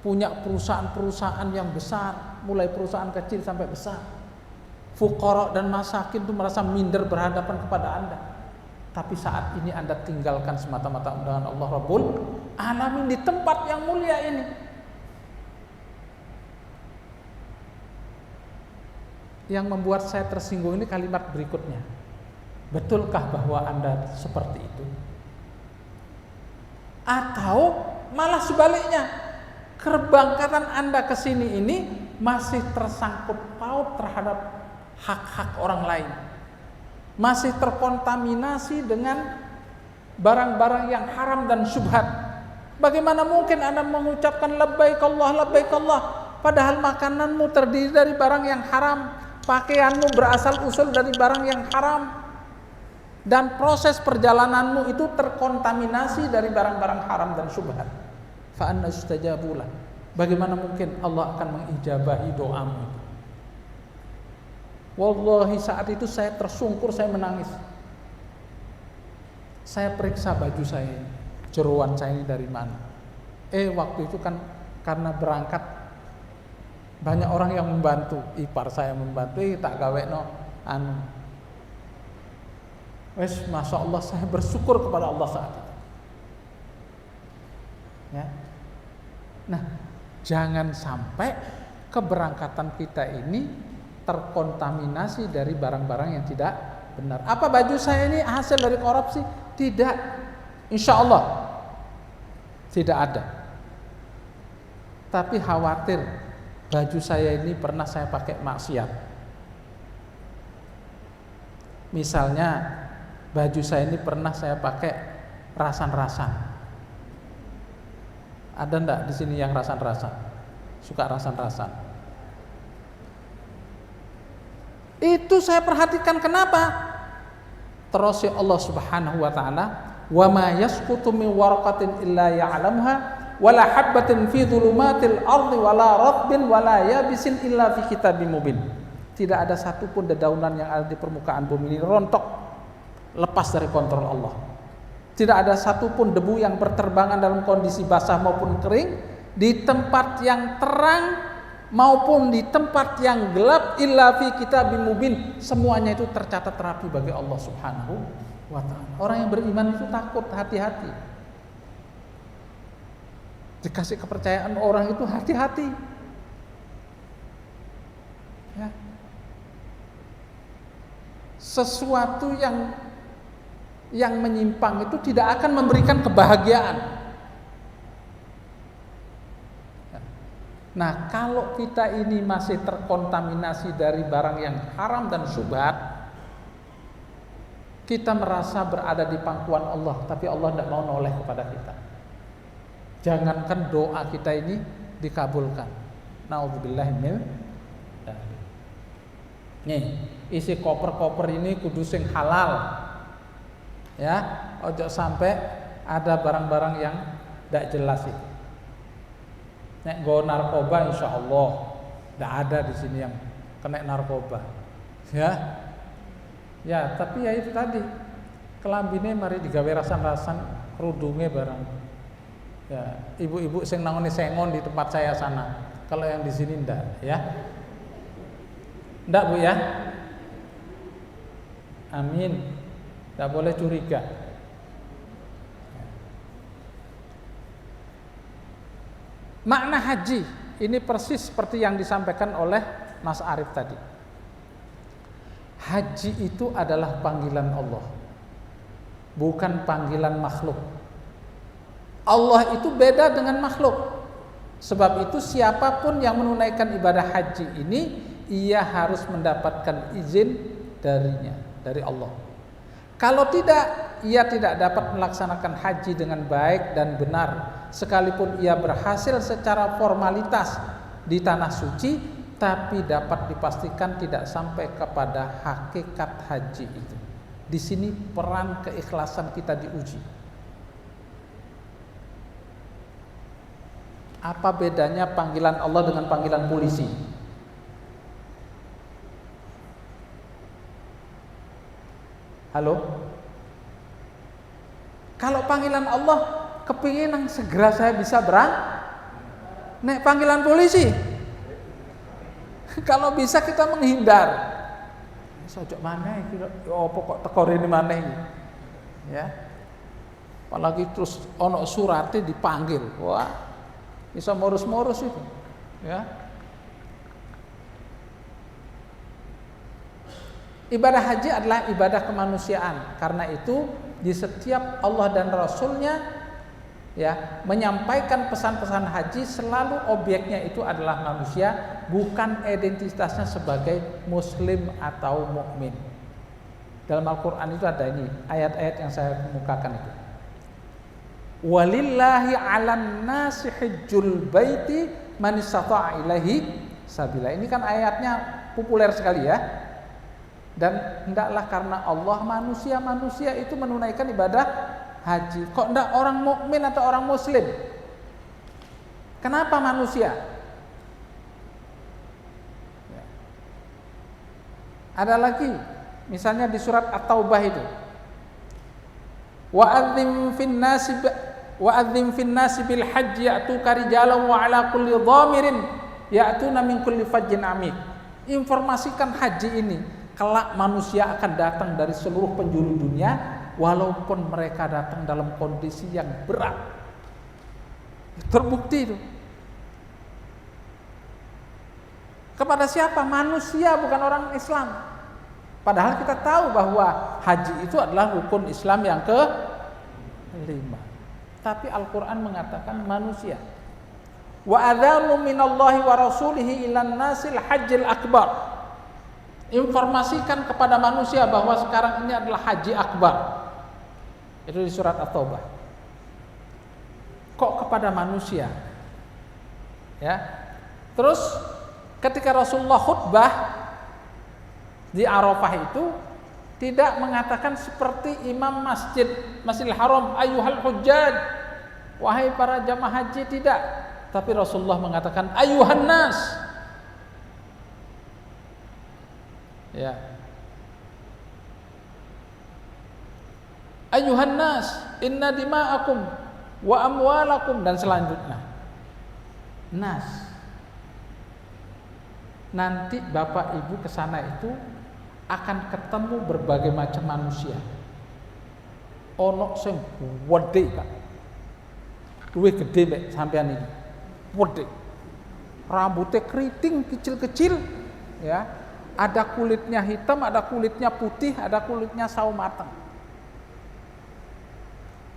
punya perusahaan-perusahaan yang besar, mulai perusahaan kecil sampai besar. Fuqara dan masakin itu merasa minder berhadapan kepada Anda. Tapi saat ini Anda tinggalkan semata-mata undangan Allah Rabbul Alamin di tempat yang mulia ini. Yang membuat saya tersinggung ini kalimat berikutnya. Betulkah bahwa Anda seperti itu? Atau malah sebaliknya, keberangkatan Anda ke sini ini masih tersangkut paut terhadap hak-hak orang lain, masih terkontaminasi dengan barang-barang yang haram dan syubhat. Bagaimana mungkin Anda mengucapkan labbaik Allah, padahal makananmu terdiri dari barang yang haram, pakaianmu berasal usul dari barang yang haram, dan proses perjalananmu itu terkontaminasi dari barang-barang haram dan syubhat. Fa anna yustajabulah. Bagaimana mungkin Allah akan mengijabahi doamu? Wallahi saat itu saya tersungkur, saya menangis. Saya periksa baju saya, jeroan saya ini dari mana. Waktu itu kan karena berangkat banyak orang yang membantu, ipar saya membantu, tak gawekno anu. Wes, masya Allah, saya bersyukur kepada Allah saat itu. Ya. Nah, jangan sampai keberangkatan kita ini terkontaminasi dari barang-barang yang tidak benar. Apa baju saya ini hasil dari korupsi? Tidak, insya Allah tidak ada. Tapi khawatir baju saya ini pernah saya pakai maksiat. Misalnya baju saya ini pernah saya pakai rasan-rasan. Ada enggak di sini yang rasan-rasan? Suka rasan-rasan? Itu saya perhatikan. Kenapa? Terus ya Allah Subhanahu wa taala, "Wa ma yasqutu min waraqatin illa ya'lamuha, wa la habbatin fi dhulumatil ardi wa la ratbin wa la yabisin illa fi kitabim mubin." Tidak ada satupun dedaunan yang ada di permukaan bumi ini rontok lepas dari kontrol Allah. Tidak ada satupun debu yang berterbangan dalam kondisi basah maupun kering, di tempat yang terang maupun di tempat yang gelap, illa fi kitabim mubin. Semuanya itu tercatat rapi bagi Allah Subhanahu wa ta'ala. Orang yang beriman itu takut, hati-hati. Dikasih kepercayaan orang itu hati-hati. Ya. Sesuatu yang yang menyimpang itu tidak akan memberikan kebahagiaan. Nah, kalau kita ini masih terkontaminasi dari barang yang haram dan syubhat, kita merasa berada di pangkuan Allah, tapi Allah tidak mau noleh kepada kita. Jangankan doa kita ini dikabulkan. Nauzubillah min dzalik. Nih, isi koper-koper ini kudu sing halal. Ya, ojo sampai ada barang-barang yang tidak jelas itu. Nek go narkoba insya Allah tidak ada di sini yang kena narkoba, ya tapi ya itu tadi kelambine mari digawe rasan-rasan, kerudungnya barang, ya ibu-ibu sing nangoni sengon di tempat saya sana, kalau yang di sini ndak, ya ndak Bu ya, amin, ndak boleh curiga. Makna haji ini persis seperti yang disampaikan oleh Mas Arif tadi. Haji itu adalah panggilan Allah, bukan panggilan makhluk. Allah itu beda dengan makhluk. Sebab itu siapapun yang menunaikan ibadah haji ini, ia harus mendapatkan izin darinya, dari Allah. Kalau tidak, ia tidak dapat melaksanakan haji dengan baik dan benar, sekalipun ia berhasil secara formalitas di tanah suci, tapi dapat dipastikan tidak sampai kepada hakikat haji itu. Di sini peran keikhlasan kita diuji. Apa bedanya panggilan Allah dengan panggilan polisi? Halo? Kalau panggilan Allah, kepingin segera saya bisa nek panggilan polisi, kalau bisa kita menghindar. Sojok mana iki pokok tekor ini mana ini, ya. Apalagi terus ono surate dipanggil, wah bisa morus-morus itu, ya. Ibadah haji adalah ibadah kemanusiaan. Karena itu di setiap Allah dan Rasulnya, ya, menyampaikan pesan-pesan haji, selalu objeknya itu adalah manusia, bukan identitasnya sebagai muslim atau mukmin. Dalam Al-Quran itu ada ini ayat-ayat yang saya kemukakan itu. Walillahi 'alan nasi hajjul baiti man istata'a ilaihi sabila. Ini kan ayatnya populer sekali, ya. Dan hendaklah karena Allah manusia itu menunaikan ibadah haji. Kok enggak orang mukmin atau orang muslim? Kenapa manusia? Ya. Ada lagi, misalnya di surat At-Taubah itu. Wa'adzim fin nasi bil hajji ya'tuka rijalan wa 'ala kulli dhamirin ya'tuna min kulli fajjin 'amiq. Informasikan haji ini. Kelak manusia akan datang dari seluruh penjuru dunia, walaupun mereka datang dalam kondisi yang berat. Terbukti itu. Kepada siapa? Manusia, bukan orang Islam. Padahal kita tahu bahwa haji itu adalah rukun Islam yang ke-5. Tapi Al-Quran mengatakan manusia. Wa adzanu minallahi wa rasulihi ilan nasil hajjil akbar. Informasikan kepada manusia bahwa sekarang ini adalah haji akbar. Itu di surat At-Taubah. Kok kepada manusia? Ya. Terus ketika Rasulullah khutbah di Arafah itu tidak mengatakan seperti imam Masjidil Haram, ayyuhal hujjaj, wahai para jamaah haji, tidak. Tapi Rasulullah mengatakan ayyuhan nas. Ya. Ayyuhan nas, inna dima'akum wa amwalakum, dan selanjutnya. Nas. Nanti Bapak Ibu ke sana itu akan ketemu berbagai macam manusia. Ono sing gede, Pak. Luwih gede mek sampean iki. Gede. Rambutnya keriting kecil-kecil, ya. Ada kulitnya hitam, ada kulitnya putih, ada kulitnya sawo mateng.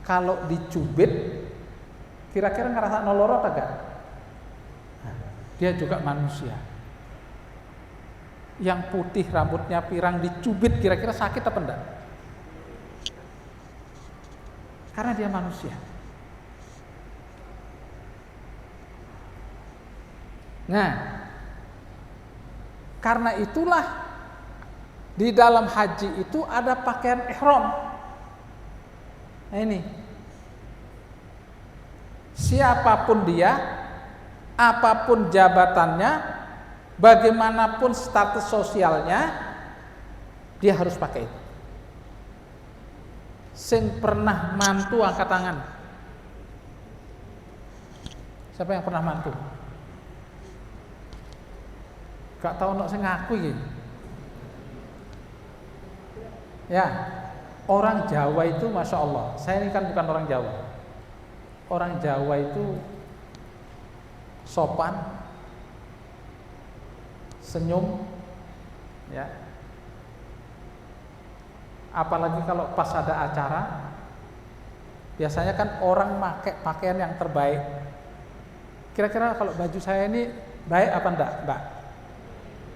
kalau dicubit kira-kira ngerasa nolorot agak? Nah, dia juga manusia. Yang putih rambutnya pirang dicubit kira-kira sakit apa enggak? Karena dia manusia. Nah, karena itulah di dalam haji itu ada pakaian ihram. Nah ini, siapapun dia, apapun jabatannya, bagaimanapun status sosialnya, dia harus pakai itu. Sing pernah mantu angkat tangan. Siapa yang pernah mantu? Gak tahu nak saya ngaku ya. Ya, orang Jawa itu masya Allah. Saya ini kan bukan orang Jawa. Orang Jawa itu sopan, senyum, ya. Apalagi kalau pas ada acara, biasanya kan orang pakai pakaian yang terbaik. Kira-kira kalau baju saya ini baik apa enggak, Mbak?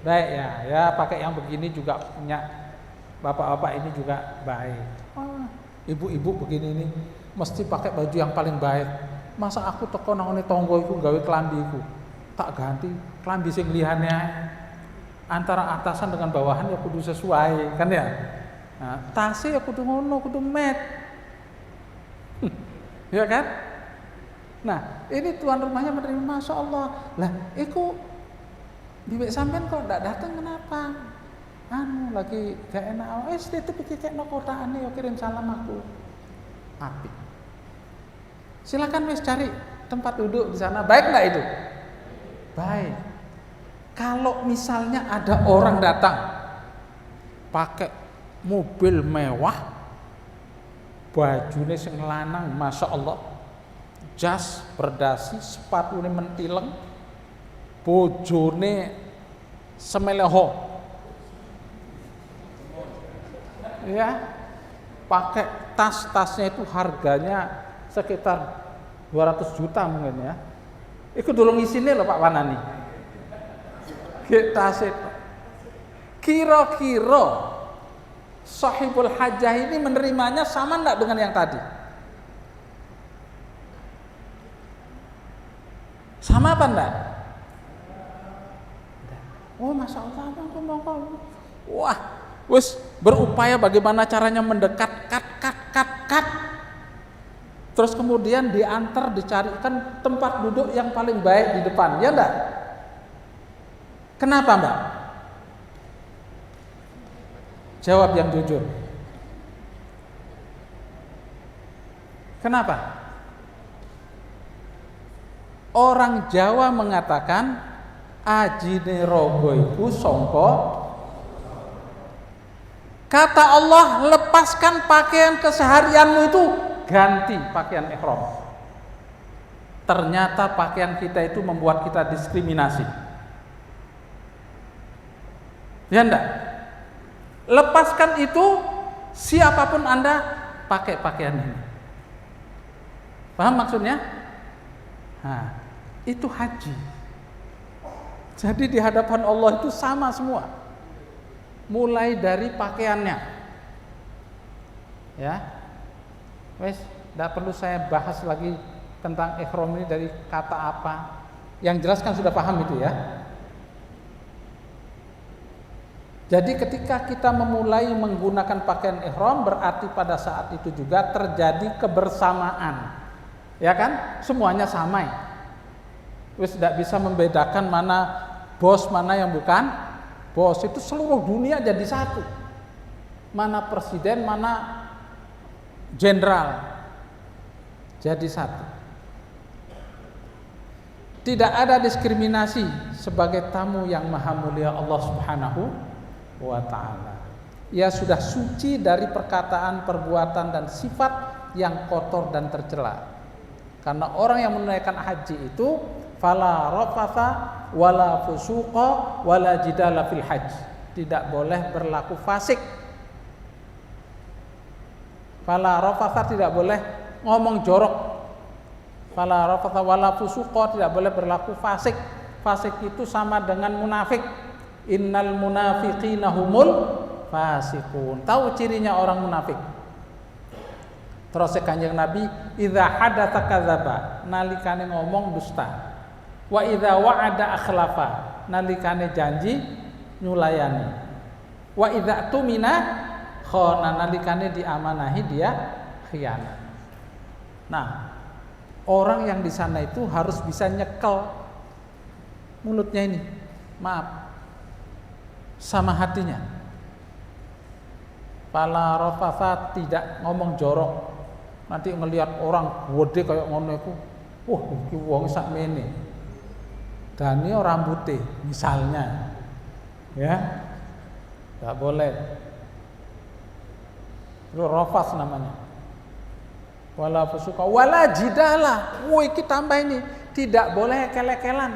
Baik ya, ya pakai yang begini juga punya bapak-bapak ini juga baik. Ibu-ibu begini ini mesti pakai baju yang paling baik. Masa aku teko nang ngene tangga iku gawe klambiku, tak ganti klambi sing liyane antara atasan dengan bawahan ya kudu sesuai, kan ya? Nah, tasnya ya kudu ngono, kudu met. Ya kan? Nah, ini tuan rumahnya menerima, masya Allah. Lah, iku bibik sampean kok ndak datang kenapa? Lagi gak enak. Titip iki kekno kotakane yo kirim salam aku. Apik. Silakan wis cari tempat duduk di sana. Baik enggak itu? Baik. Kalau misalnya ada orang datang pakai mobil mewah, bajune sing lanang masya Allah, jas berdasi, sepatune mentileng, bojone semeleho, ya, pakai tas-tasnya itu harganya sekitar 200 juta mungkin ya. Iku dulu ngisine lho Pak Wanani. Tas itu. Kira-kira sahibul hajah ini menerimanya sama enggak dengan yang tadi? Sama apa enggak? Oh masya Allah, wah, wis berupaya bagaimana caranya mendekat, kat. Terus kemudian diantar, dicarikan tempat duduk yang paling baik di depan, ya enggak? Kenapa Mbak? Jawab yang jujur. Kenapa? Orang Jawa mengatakan ajine rogo iku sangka. Kata Allah, lepaskan pakaian keseharianmu itu, ganti pakaian ihram. Ternyata pakaian kita itu membuat kita diskriminasi. Ya enggak? Lepaskan itu, siapapun Anda pakai pakaian ini. Paham maksudnya? Nah, itu haji. Jadi di hadapan Allah itu sama semua. Mulai dari pakaiannya. Ya. Wes, enggak perlu saya bahas lagi tentang ihram ini dari kata apa. Yang jelas kan sudah paham itu ya. Jadi ketika kita memulai menggunakan pakaian ihram, berarti pada saat itu juga terjadi kebersamaan. Ya kan? Semuanya sama. Wis tidak bisa membedakan mana bos, mana yang bukan bos. Itu seluruh dunia jadi satu. Mana presiden, mana jenderal. Jadi satu. Tidak ada diskriminasi sebagai tamu yang maha mulia Allah Subhanahu wa ta'ala. Ia sudah suci dari perkataan, perbuatan dan sifat yang kotor dan tercela. Karena orang yang menunaikan haji itu fala rafatha wala fusuqa wala jidala fil hajj. Tidak boleh berlaku fasik. Fala rafatha, tidak boleh ngomong jorok. Fala rafatha wala fusuqa, tidak boleh berlaku fasik. Fasik itu sama dengan munafik. Innal munafiqina humul fasiqun. Tahu cirinya orang munafik? Terus Kanjeng Nabi, idza hadatsa kadzaba, nalikane ngomong dusta. Wa idza wa'ada akhlafa, nalikane janji nyulayani. Wa idza tumina khana, nalikane diamanahi dia khianat. Nah, orang yang di sana itu harus bisa nyekel mulutnya ini, maaf, sama hatinya. Fala rafatha, tidak ngomong jorok. Nanti ngelihat orang gede kayak ngono iku, wah iki wong sakmene. Dane rambutnya misalnya. Ya. Enggak boleh. Itu rafas namanya. Wala fusuka wala jidala. Wah iki tambah ini, tidak boleh kele-kelan.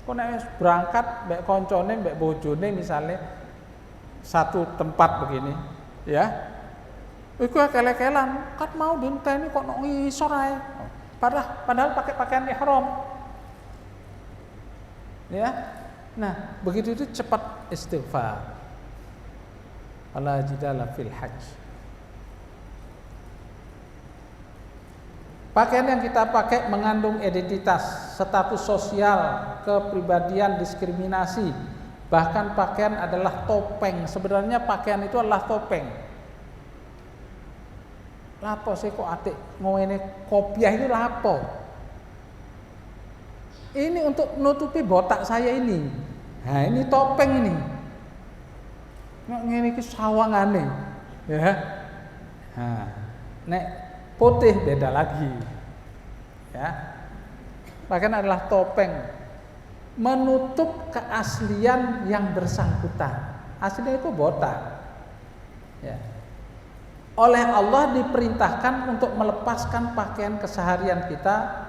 Kok nek berangkat mbek koncone mbek bojone misalnya satu tempat begini, ya. Iku kele-kelan, kan mau dinteni kok nok ngisor ae. Padahal pakai pakaian ihram. Ya. Nah, begitu itu cepat istighfar. Ala jidala fil hajj. Pakaian yang kita pakai mengandung identitas, status sosial, kepribadian, diskriminasi. Bahkan pakaian adalah topeng. Sebenarnya pakaian itu adalah topeng. Lapo sih kok atik ngene kopiah itu lapo? Ini untuk menutupi botak saya ini. Nah, ini topeng ini. Ngene iki sawangane, ya. Nah, nek putih beda lagi. Ya. Pakaian adalah topeng menutup keaslian yang bersangkutan. Aslinya itu botak. Ya. Oleh Allah diperintahkan untuk melepaskan pakaian keseharian kita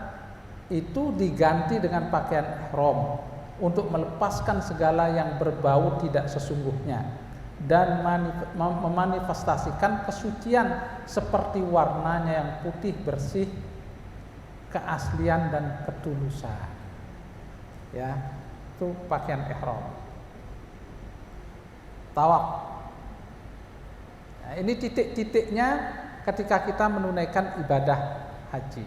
itu diganti dengan pakaian ihram untuk melepaskan segala yang berbau tidak sesungguhnya dan memanifestasikan kesucian seperti warnanya yang putih bersih, keaslian dan ketulusan. Ya, itu pakaian ihram. Tawaf. Nah, ini titik-titiknya ketika kita menunaikan ibadah haji.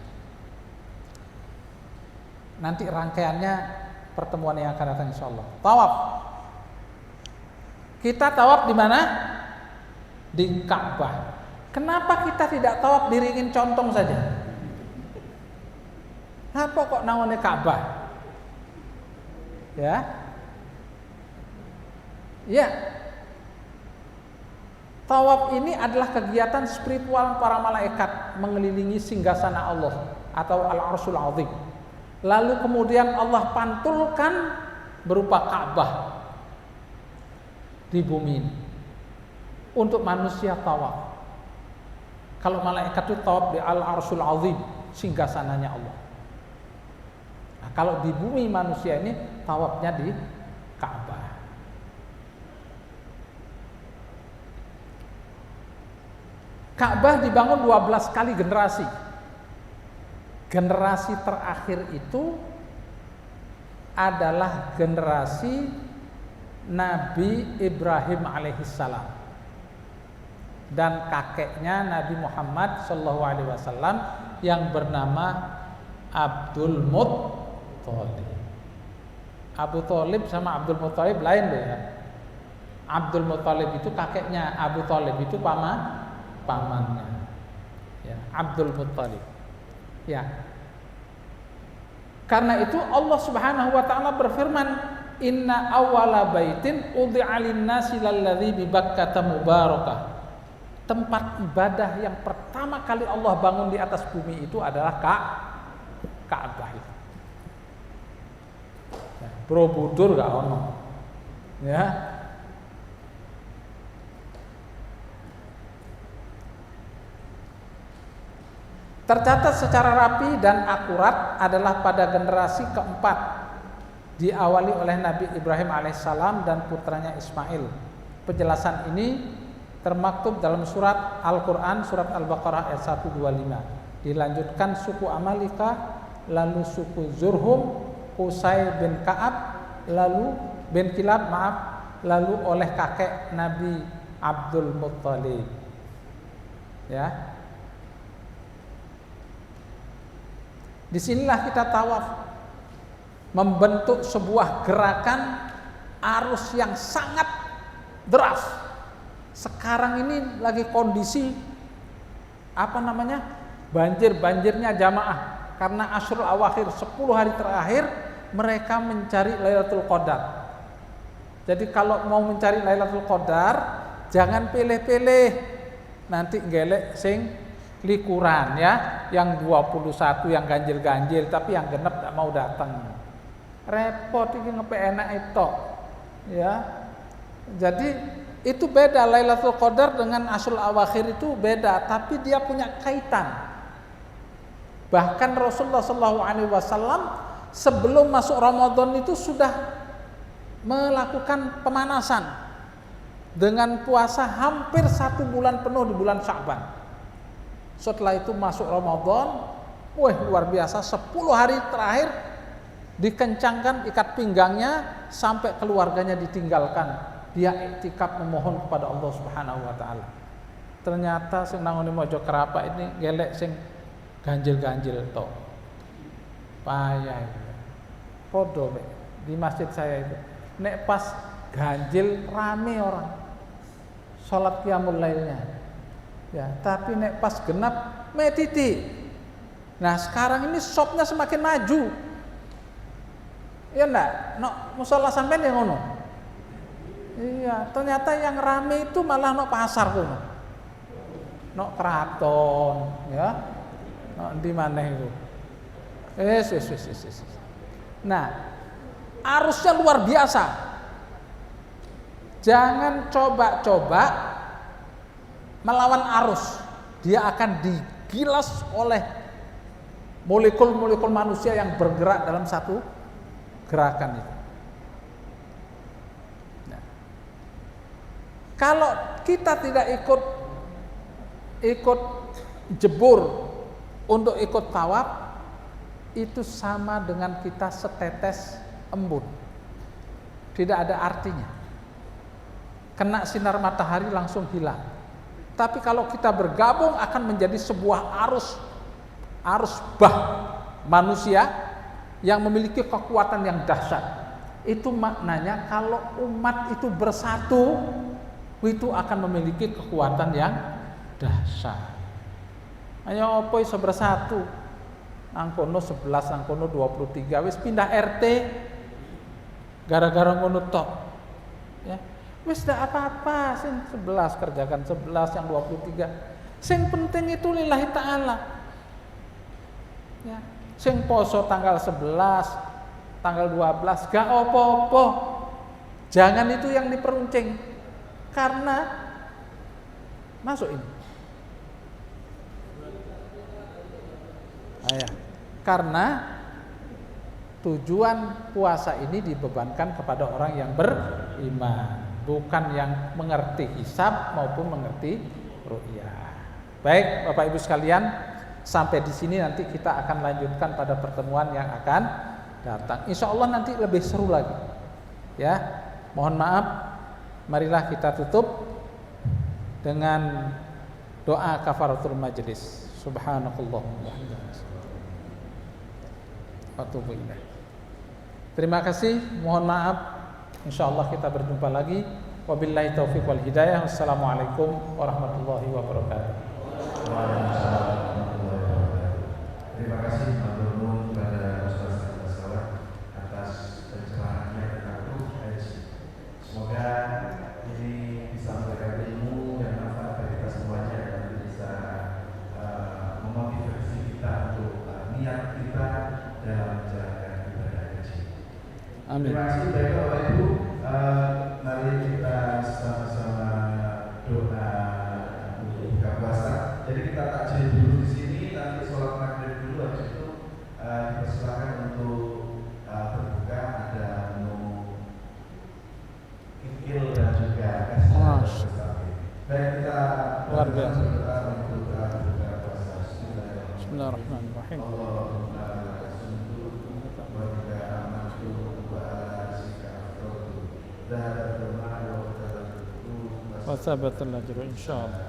Nanti rangkaiannya pertemuan yang akan datang insyaallah. Tawaf. Kita tawaf di mana? Di Ka'bah. Kenapa kita tidak tawaf di ringin contong saja? Apa kok namanya Ka'bah? Ya. Ya. Tawaf ini adalah kegiatan spiritual para malaikat mengelilingi singgasana Allah atau Al-Arsyul Azim. Lalu kemudian Allah pantulkan berupa Ka'bah di bumi ini untuk manusia tawaf. Kalau malaikat itu tawaf di Al-Arsyul Azim, singgasananya Allah. Nah, kalau di bumi manusia ini tawafnya di Ka'bah. Ka'bah dibangun 12 kali generasi. Generasi terakhir itu adalah generasi Nabi Ibrahim alaihissalam dan kakeknya Nabi Muhammad SAW yang bernama Abdul Muttalib. Abu Thalib sama Abdul Muttalib lain deh ya. Abdul Muttalib itu kakeknya, Abu Thalib itu pamannya. Ya, Abdul Muttalib. Ya. Karena itu Allah Subhanahu wa taala berfirman, "Inna awwala baitin udhi'a lin-nasi lalladzi bi Bakkah mubarakah." Tempat ibadah yang pertama kali Allah bangun di atas bumi itu adalah Ka'bah itu. Ya, Borobudur gak ono. Ya. Tercatat secara rapi dan akurat adalah pada generasi keempat diawali oleh Nabi Ibrahim alaihissalam dan putranya Ismail. Penjelasan ini termaktub dalam surat Al-Quran, surat Al-Baqarah ayat 125. Dilanjutkan suku Amalika, lalu suku Zurhum, Qusay bin Ka'ab, lalu bin Kilab, lalu oleh kakek Nabi Abdul Muttalib. Ya. Disinilah kita tawaf, membentuk sebuah gerakan arus yang sangat deras. Sekarang ini lagi kondisi banjirnya jamaah karena Ashrul Awakhir 10 hari terakhir mereka mencari Lailatul Qadar. Jadi kalau mau mencari Lailatul Qadar jangan pilih-pilih, nanti gelek sing likuran ya, yang 21 yang ganjil-ganjil tapi yang genep tidak mau datang. Repot iki ngepenak itu. Ya. Jadi itu beda, Lailatul Qadar dengan Ashrul Awakhir itu beda, tapi dia punya kaitan. Bahkan Rasulullah SAW sebelum masuk Ramadan itu sudah melakukan pemanasan dengan puasa hampir 1 bulan penuh di bulan Sya'ban. Setelah itu masuk Ramadan, luar biasa, 10 hari terakhir dikencangkan ikat pinggangnya sampai keluarganya ditinggalkan. Dia iktikaf memohon kepada Allah Subhanahu wa taala. Ternyata sing nangoni mojo kerapa ini gelek sing ganjil-ganjil tok. Payah. Podo di masjid saya itu. Nek pas ganjil rame orang. Salat qiyamul lailnya. Ya, tapi nek pas genap titik. Nah, sekarang ini shopnya semakin maju. Ya enggak? Musala sampean yang ngono. Iya, ternyata yang rame itu malah pasar kono. Keraton, ya. Di mana itu? Nah, arusnya luar biasa. Jangan coba-coba melawan arus. Dia akan digilas oleh molekul-molekul manusia yang bergerak dalam satu gerakan itu. Kalau kita tidak ikut jebur untuk ikut tawaf, itu sama dengan kita setetes embun. Tidak ada artinya. Kena sinar matahari langsung hilang. Tapi kalau kita bergabung akan menjadi sebuah arus bah manusia yang memiliki kekuatan yang dahsyat. Itu maknanya kalau umat itu bersatu, itu akan memiliki kekuatan yang dahsyat. Ayo opo iso bersatu? Angkono 11, angkono 23, wis pindah RT gara-gara ngono tok. Ya. Wis ndak apa-apa, sing 11 kerjakan 11, yang 23. Sing penting itu lillahi taala. Ya. Sing poso tanggal 11, tanggal 12 gak opo-opo. Jangan itu yang diperuncing. Karena masuk ini. Karena tujuan puasa ini dibebankan kepada orang yang beriman, bukan yang mengerti hisab maupun mengerti ru'yah. Baik, Bapak Ibu sekalian, sampai di sini nanti kita akan lanjutkan pada pertemuan yang akan datang. Insya Allah nanti lebih seru lagi. Ya, mohon maaf. Marilah kita tutup dengan doa kafaratul majlis. Subhanakallahumma wa atubu ilaik. Terima kasih, mohon maaf. Insyaallah kita berjumpa lagi. Wabillahi taufiq wal hidayah. Wassalamualaikum warahmatullahi wabarakatuh. Terima kasih matur kepada Ustaz atas pencerahannya tentang haji. Semoga ini bisa memberikan ilmu dan manfaat bagi kita semuanya dan bisa memotivasi kita untuk niat kita dalam menjalankan ibadah haji. Amin. Terima kasih Bapak Ibu. Mari kita sama-sama doa untuk buka puasa. Jadi kita takjil dulu di sini, nanti sholat maghrib dulu, habis itu dipersilakan untuk berbuka, ada menu kikil dan juga es. Baik. biasa. Bismillahirrahmanirrahim. Wa thabatal ajru insyaallah.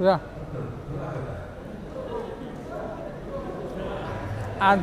Ya.